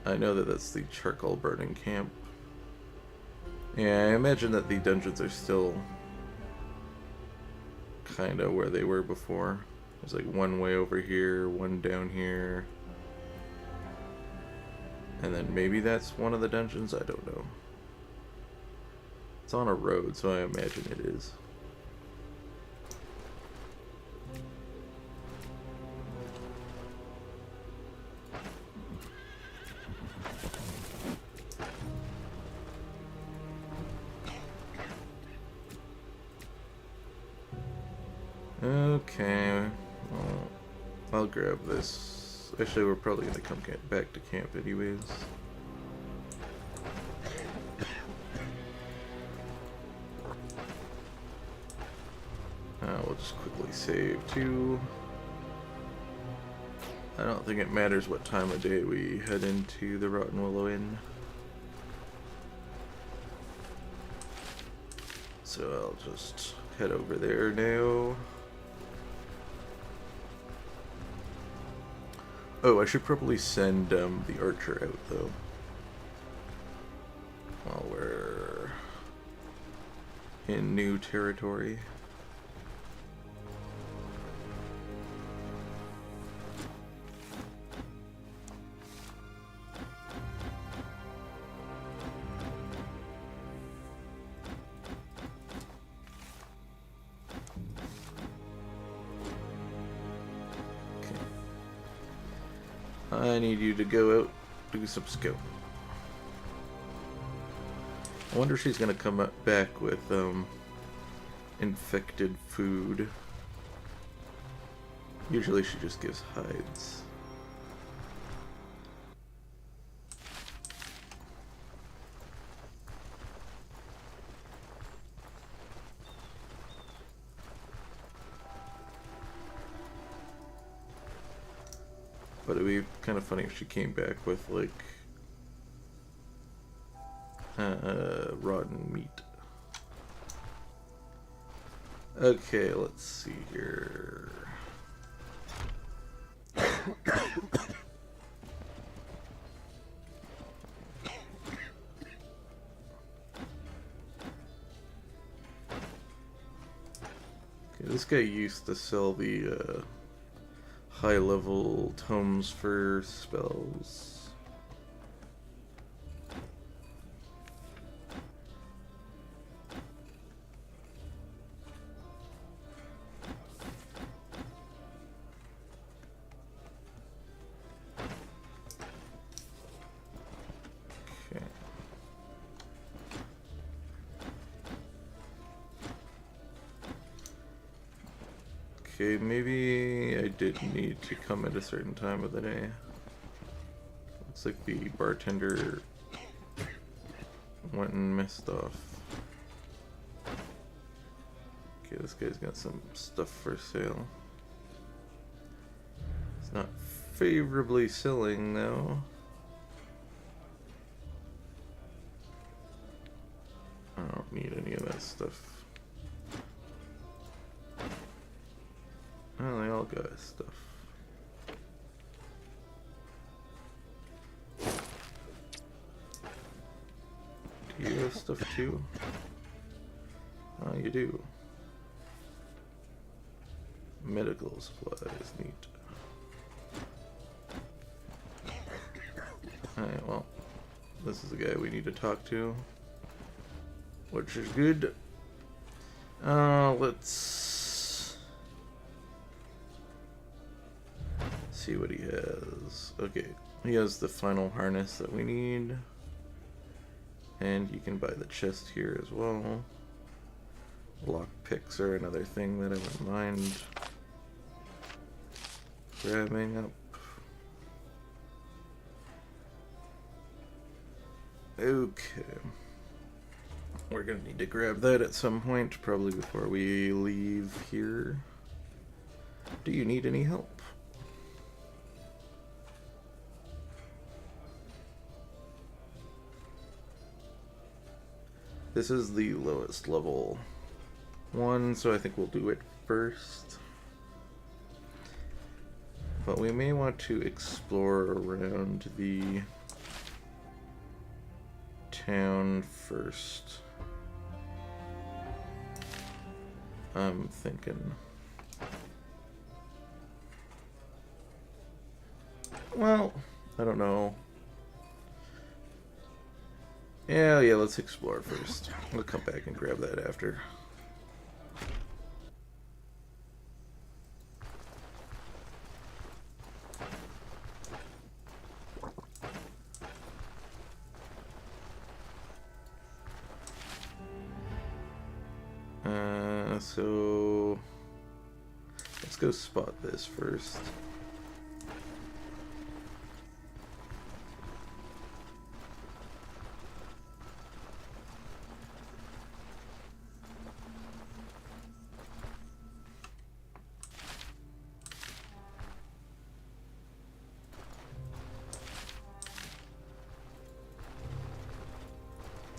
I know that that's the charcoal burning camp. Yeah, I imagine that the dungeons are still kind of where they were before. There's like one way over here, one down here. And then maybe that's one of the dungeons? I don't know. It's on a road, so I imagine it is. Okay, well, I'll grab this. Actually, we're probably gonna come back to camp anyways. We'll just quickly save too. I don't think it matters what time of day we head into the Rotten Willow Inn. So I'll just head over there now. Oh, I should probably send the archer out, though. While we're in new territory. I need you to go out, do some scouting. I wonder if she's gonna come back with infected food. Usually she just gives hides. But it'd be kind of funny if she came back with, like, Rotten meat. Okay, let's see here. This guy used to sell the high-level tomes for spells. Okay, maybe I did need to come at a certain time of the day. Looks like the bartender went and missed off. Okay, this guy's got some stuff for sale. It's not favorably selling though. I don't need any of that stuff. Well, they all got stuff. Do you have stuff too? Oh, you do. Medical supplies, neat. Alright, well, this is the guy we need to talk to, which is good. Let's see what he has. Okay, he has the final harness that we need. And you can buy the chest here as well. Lock picks are another thing that I wouldn't mind grabbing up. Okay. We're gonna need to grab that at some point, probably before we leave here. Do you need any help? This is the lowest level one, so I think we'll do it first. But we may want to explore around the town first. I'm thinking. Well, I don't know. Yeah, let's explore first. We'll come back and grab that after. So let's go spot this first.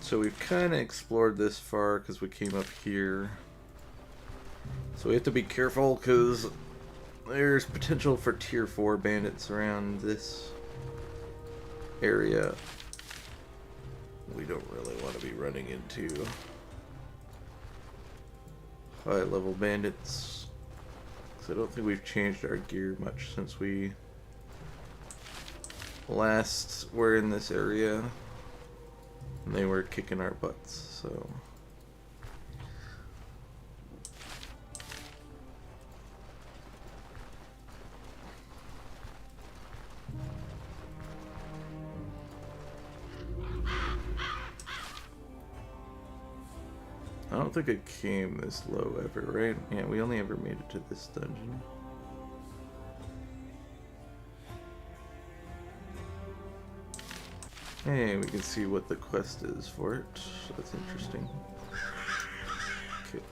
So we've kind of explored this far because we came up here. So we have to be careful because there's potential for tier 4 bandits around this area. We don't really want to be running into high level bandits. Because I don't think we've changed our gear much since we last were in this area. And they were kicking our butts, so. I don't think it came this low ever, right? Yeah, we only ever made it to this dungeon. Hey, we can see what the quest is for it. That's interesting. Okay.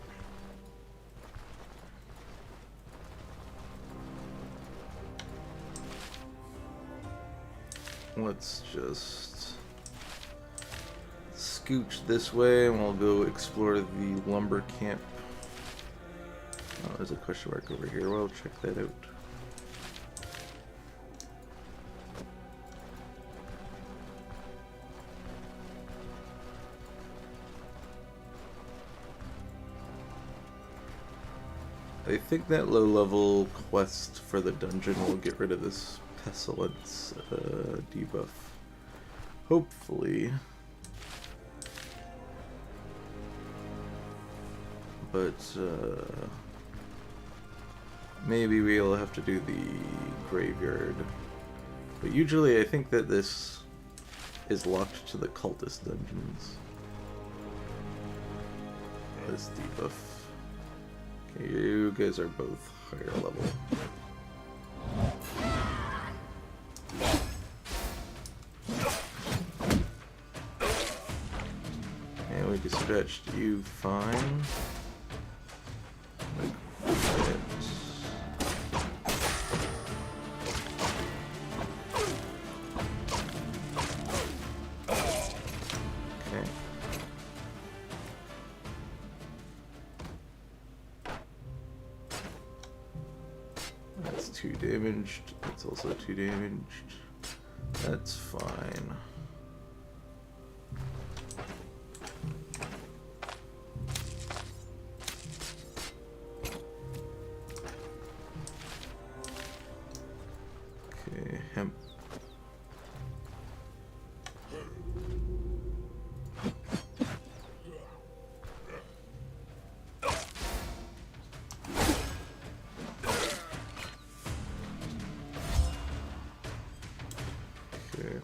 Let's just scooch this way and we'll go explore the lumber camp. Oh, there's a question mark over here. Well, check that out. I think that low-level quest for the dungeon will get rid of this pestilence debuff. Hopefully. But maybe we'll have to do the graveyard. But usually I think that this is locked to the cultist dungeons. This debuff. Okay, you guys are both higher level. And we dispatched you fine. Like that. Okay. That's 2 damaged. That's also 2 damaged. That's fine. Okay, hemp. Okay.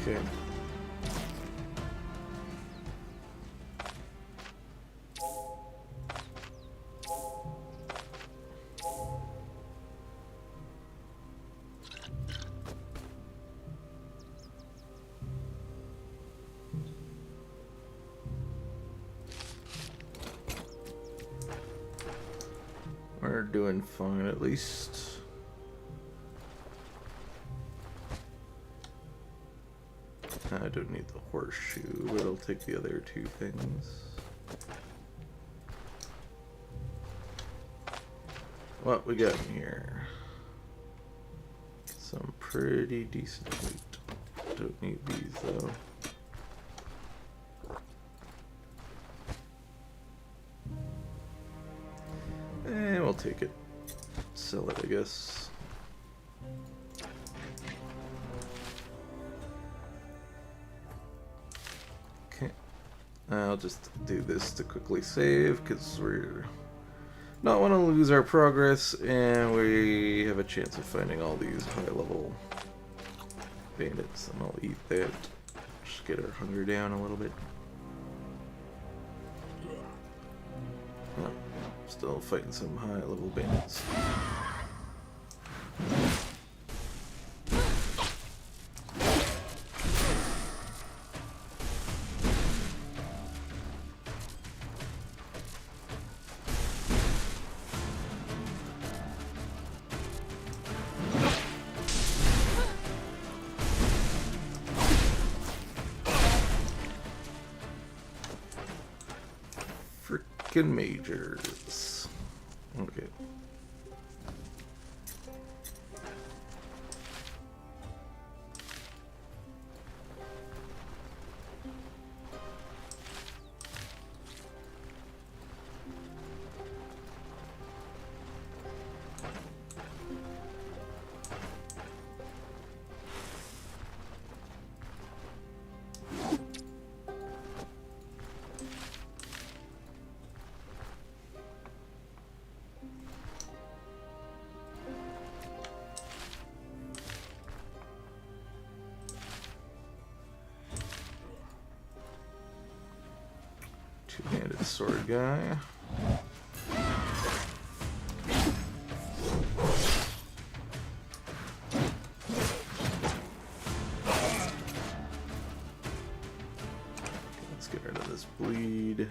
Okay. We're doing fine at least. I don't need the horseshoe, but I'll take the other 2 things. What we got in here? Some pretty decent loot. Don't need these though. And we'll take it. Sell it, I guess. Okay. I'll just do this to quickly save, because we're not want to lose our progress, and we have a chance of finding all these high-level bandits, and I'll eat that. Just get our hunger down a little bit. Oh, still fighting some high-level bandits. Frickin' majors. Okay. Two-handed sword guy. bleed.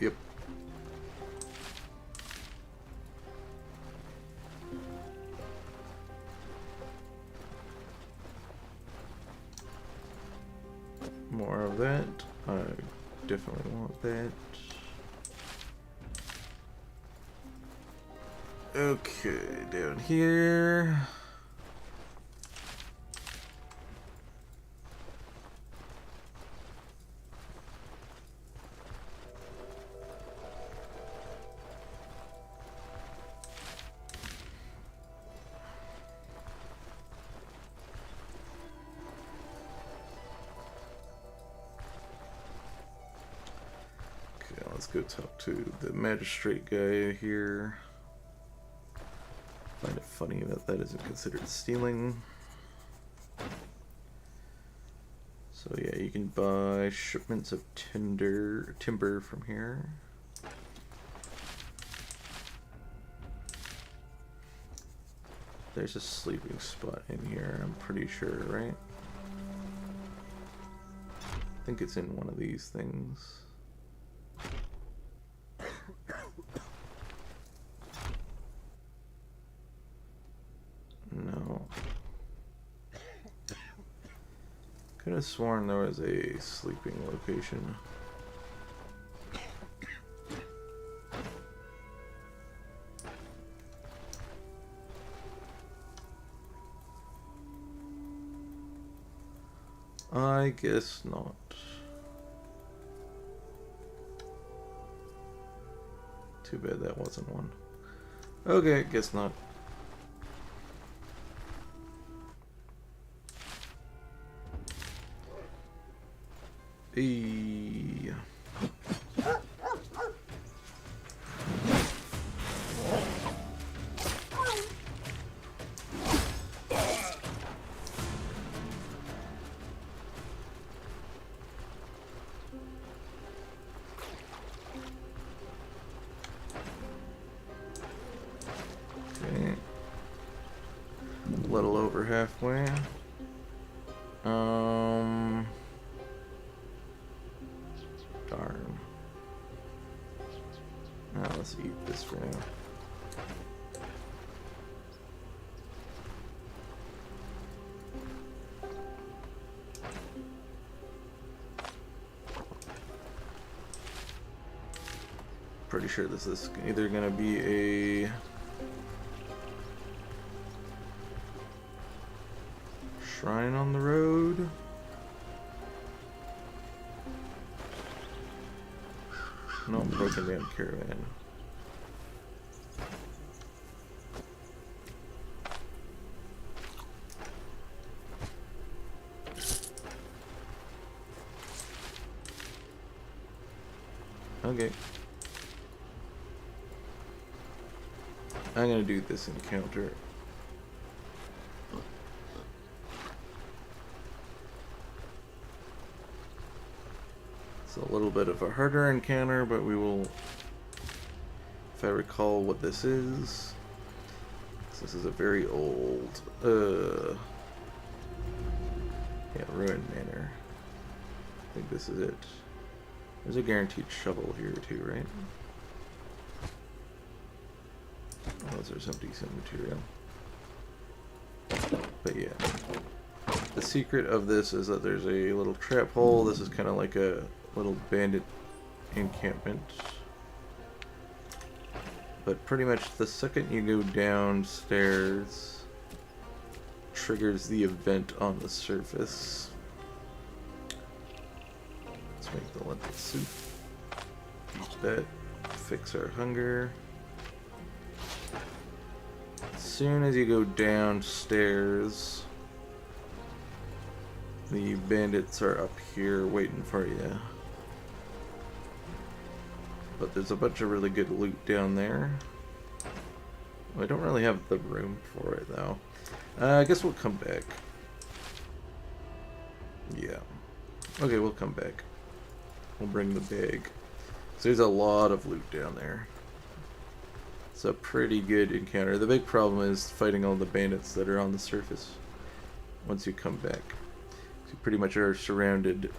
Yep. More of that. I definitely want that. Okay, down here. Let's go talk to the magistrate guy here. Find it funny that that isn't considered stealing. So yeah, you can buy shipments of timber from here. There's a sleeping spot in here, I'm pretty sure, right? I think it's in one of these things. No. Could have sworn there was a sleeping location. I guess not. Too bad that wasn't one. Okay, guess not. Okay. A little over halfway. Darn. Now let's eat this for now. Pretty sure this is either gonna be a shrine on the road. No, broken down caravan. Okay. I'm gonna do this encounter. It's a little bit of a harder encounter, but we will, if I recall what this is. This is a very old, yeah, ruined manor. I think this is it. There's a guaranteed shovel here too, right? Oh, there's some decent material. But yeah. The secret of this is that there's a little trap hole. This is kind of like a little bandit encampment. But pretty much the second you go downstairs, triggers the event on the surface. Let's make the lentil soup. Eat that. Fix our hunger. As soon as you go downstairs, the bandits are up here waiting for you. But there's a bunch of really good loot down there. I don't really have the room for it though. I guess we'll come back. Yeah. Okay, we'll come back. we'll bring the bag. So there's a lot of loot down there. It's a pretty good encounter. The big problem is fighting all the bandits that are on the surface once you come back. You pretty much are surrounded.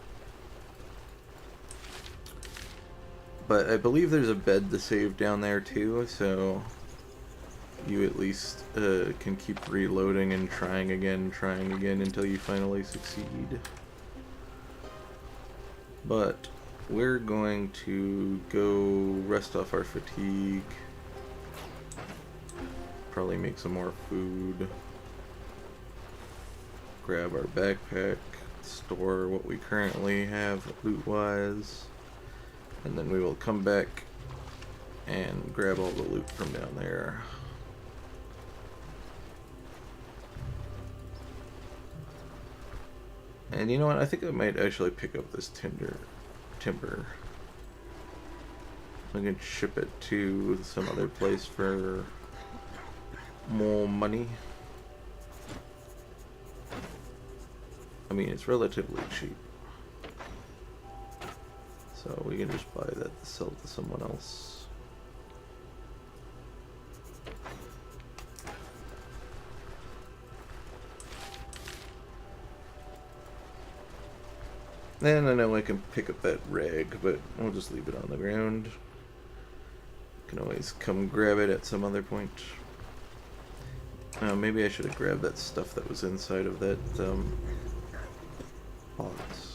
But I believe there's a bed to save down there too, so you at least can keep reloading and trying again until you finally succeed. But we're going to go rest off our fatigue. Probably make some more food. Grab our backpack. Store what we currently have loot-wise. And then we will come back and grab all the loot from down there. And you know what? I think I might actually pick up this timber. I can ship it to some other place for more money. I mean, it's relatively cheap. So we can just buy that to sell to someone else. Then I know I can pick up that rag, but we'll just leave it on the ground. Can always come grab it at some other point. Maybe I should have grabbed that stuff that was inside of that box.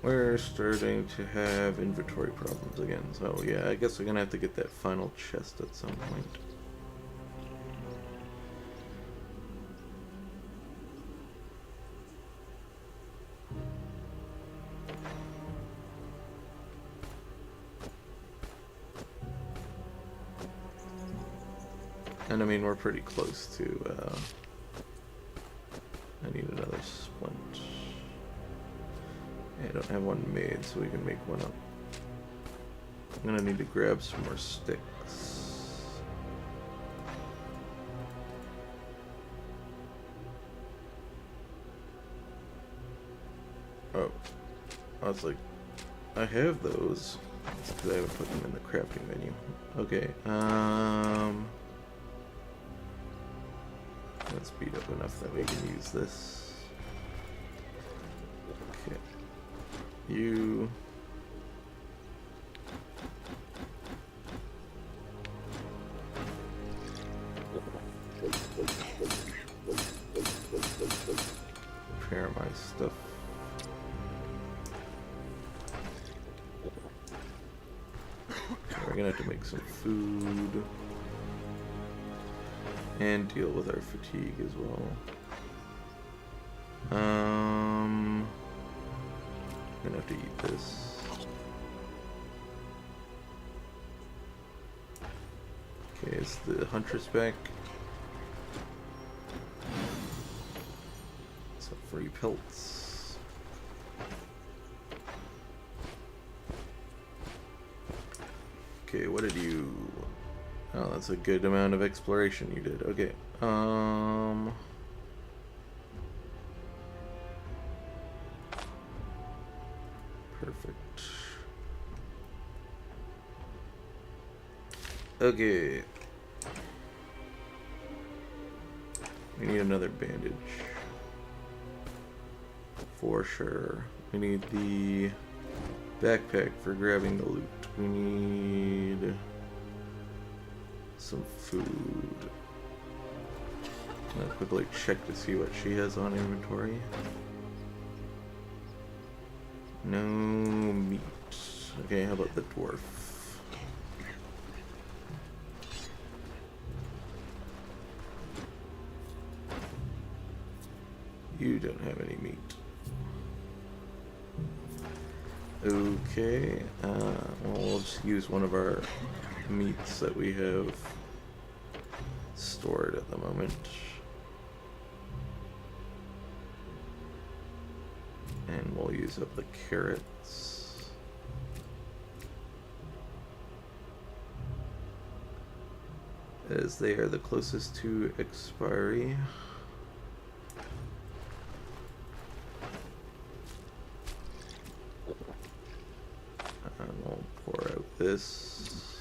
We're starting to have inventory problems again, so yeah, I guess we're gonna have to get that final chest at some point. And I mean, we're pretty close to, I need another splint. I don't have one made, so we can make one up. I'm gonna need to grab some more sticks. Oh, I was like, I have those. It's because I haven't put them in the crafting menu. Okay, let's speed up enough that we can use this. Okay. You prepare my stuff. We're gonna have to make some food and deal with our fatigue as well. I'm gonna have to eat this. Okay, is the huntress back? Some free pelts. Okay, what did you... Oh, that's a good amount of exploration you did. Okay, perfect. Okay. We need another bandage. For sure. We need the backpack for grabbing the loot. We need some food. I'm gonna quickly check to see what she has on inventory. No meat. Okay, how about the dwarf? don't have any meat. Okay, well, we'll just use one of our meats that we have stored at the moment. And we'll use up the carrots. As they are the closest to expiry. And we'll pour out this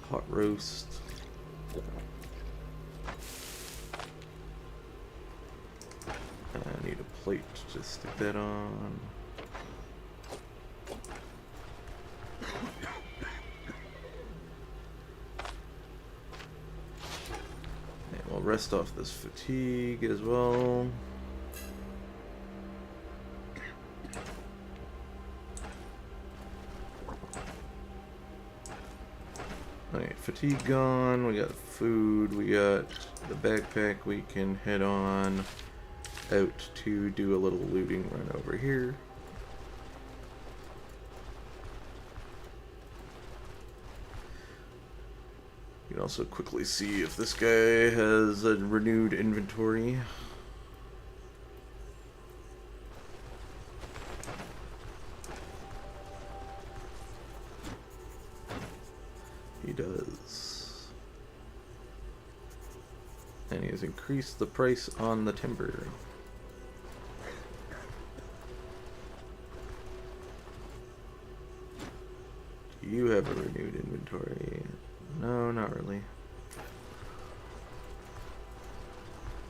pot roast. I need a plate to stick that on. And we'll rest off this fatigue as well. Alright, fatigue gone, we got food, we got the backpack, we can head on out to do a little looting run over here. You can also quickly see if this guy has a renewed inventory. He does. And he has increased the price on the timber. Do you have a renewed inventory? No, not really.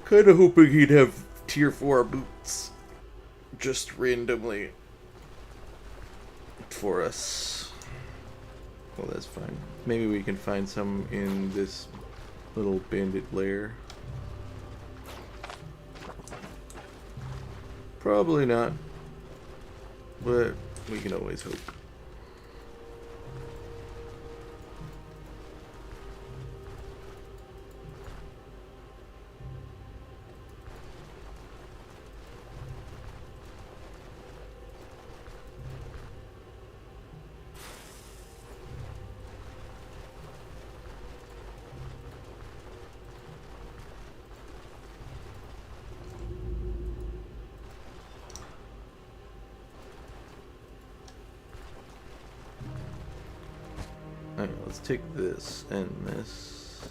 Kinda hoping he'd have tier 4 boots. Just randomly. For us. Well, that's fine. Maybe we can find some in this little bandit lair. Probably not. But we can always hope. Alright, let's take this and this.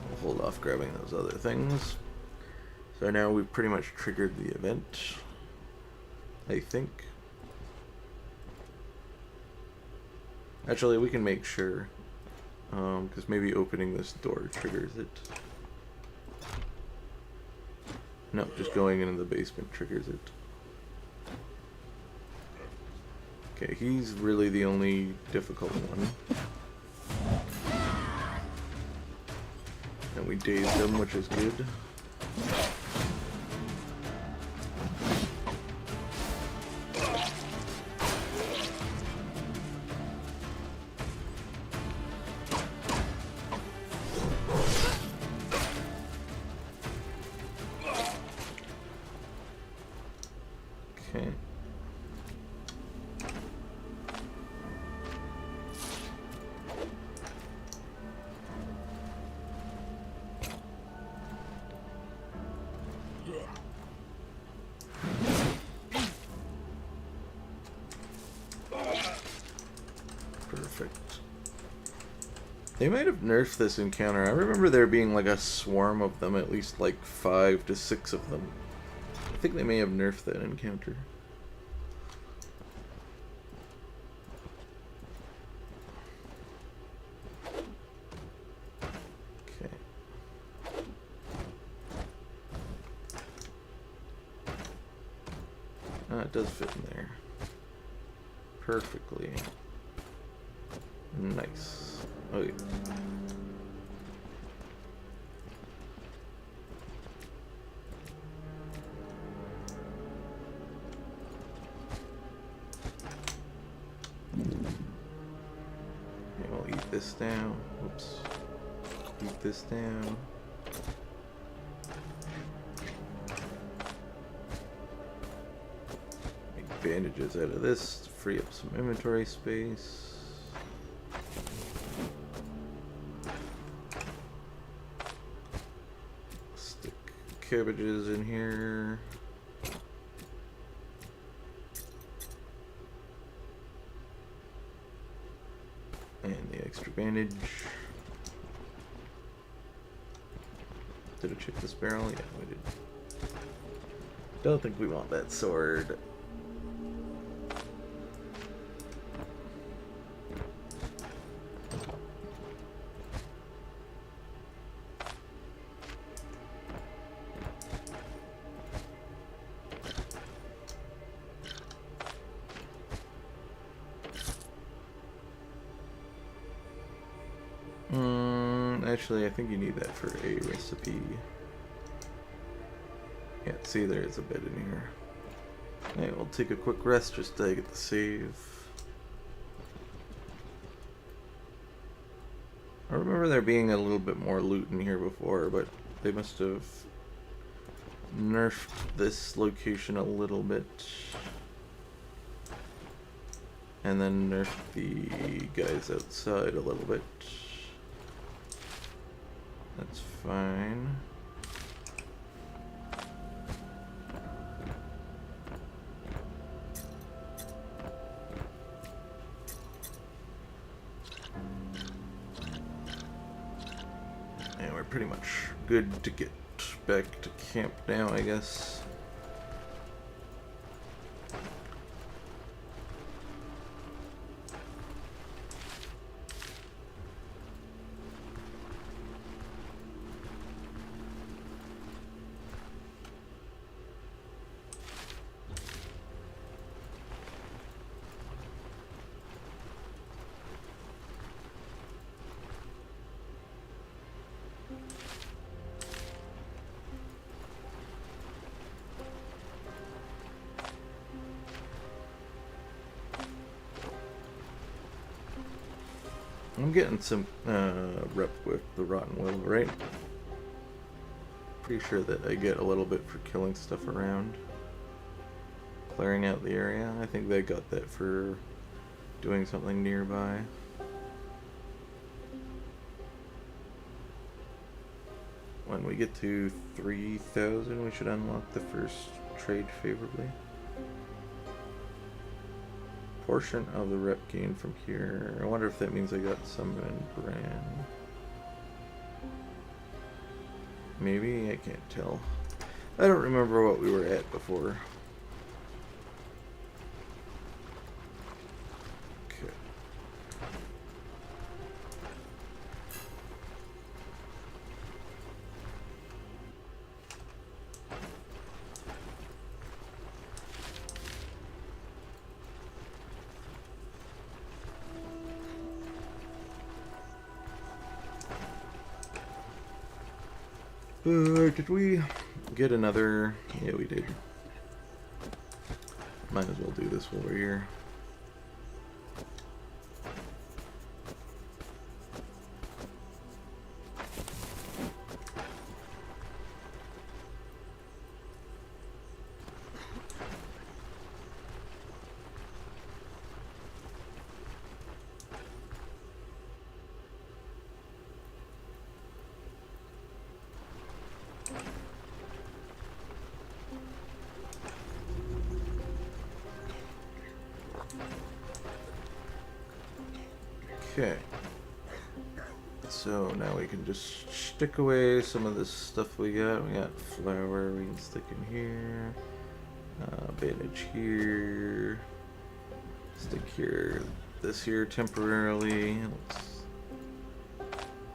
We'll hold off grabbing those other things. So now we've pretty much triggered the event, I think. Actually, we can make sure, because maybe opening this door triggers it. No, just going into the basement triggers it. Okay, he's really the only difficult one. And we dazed him, which is good. Okay. Perfect. They might have nerfed this encounter. I remember there being like a swarm of them, at least like 5 to 6 of them. I think they may have nerfed that encounter. Okay. It does fit in there. Perfectly. Nice. Okay. Okay, we'll eat this now. Whoops. Keep this down. Make bandages out of this to free up some inventory space. Stick cabbages in here. And the extra bandage. Did I check this barrel? Yeah, we did. Don't think we want that sword. Actually, I think you need that for a recipe. Yeah, see, there's a bit in here. Alright, we'll take a quick rest just to get the save. I remember there being a little bit more loot in here before, but they must have nerfed this location a little bit. And then nerfed the guys outside a little bit. That's fine. And we're pretty much good to get back to camp now, I guess. I'm getting some rep with the Rotten Will, right? Pretty sure that I get a little bit for killing stuff around. Clearing out the area. I think they got that for doing something nearby. When we get to 3,000, we should unlock the first trade favorably. Portion of the rep gain from here. I wonder if that means I got some in brand. Maybe, I can't tell. I don't remember what we were at before. Okay. Did we get another? Yeah, we did. Might as well do this while we're here. Okay, so now we can just stick away some of this stuff we got. We got flour we can stick in here, bandage here, stick here, this here temporarily. Let's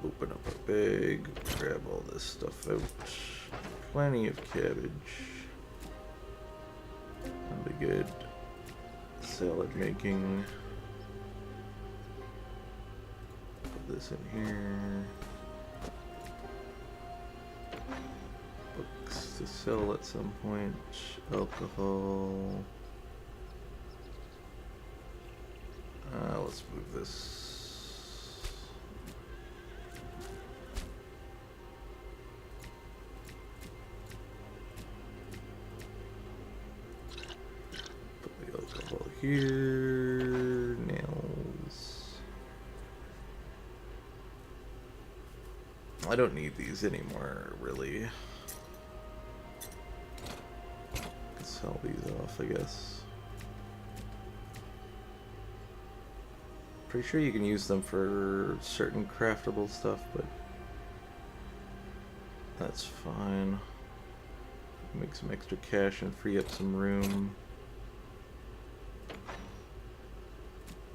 open up our bag, grab all this stuff out. Plenty of cabbage. That'll be good. Salad making. This in here. Books to sell at some point. Alcohol. Let's move this. here. Nails. I don't need these anymore, really. Sell these off, I guess. Pretty sure you can use them for certain craftable stuff, but that's fine. Make some extra cash and free up some room.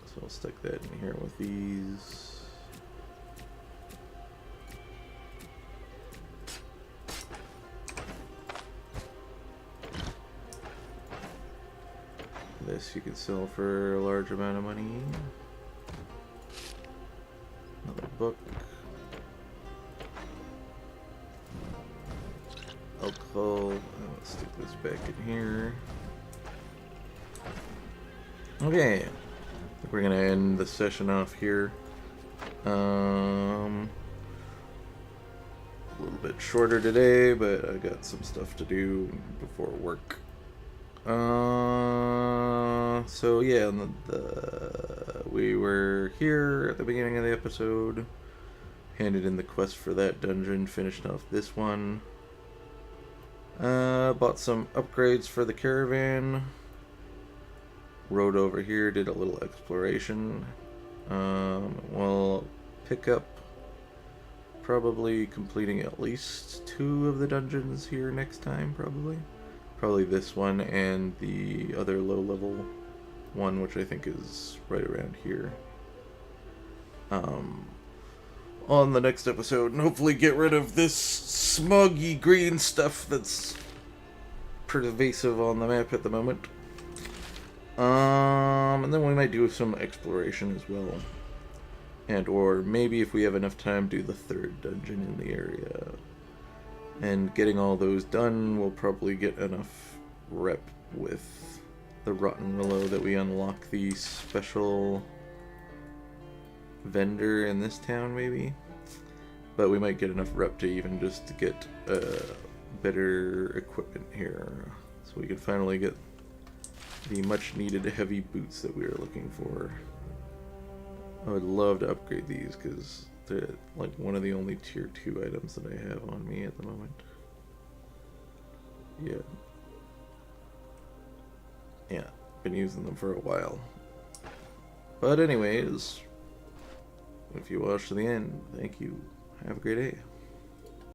So I'll stick that in here with these. This you can sell for a large amount of money. Another book. Alcohol. Let's stick this back in here. Okay. I think we're gonna end the session off here. A little bit shorter today, but I got some stuff to do before work. So yeah, we were here at the beginning of the episode, handed in the quest for that dungeon, finished off this one, bought some upgrades for the caravan, rode over here, did a little exploration. We'll pick up probably completing at least 2 of the dungeons here next time, probably this one and the other low-level one, which I think is right around here. On the next episode, and hopefully get rid of this smoggy green stuff that's pervasive on the map at the moment. And then we might do some exploration as well. And or maybe if we have enough time, do the 3rd dungeon in the area. And getting all those done, we'll probably get enough rep with the Rotten Willow that we unlock the special vendor in this town, maybe. But we might get enough rep to even just to get better equipment here. So we can finally get the much needed heavy boots that we were looking for. I would love to upgrade these because they're like one of the only tier 2 items that I have on me at the moment. Yeah, been using them for a while. But anyways, if you watched to the end, thank you. Have a great day.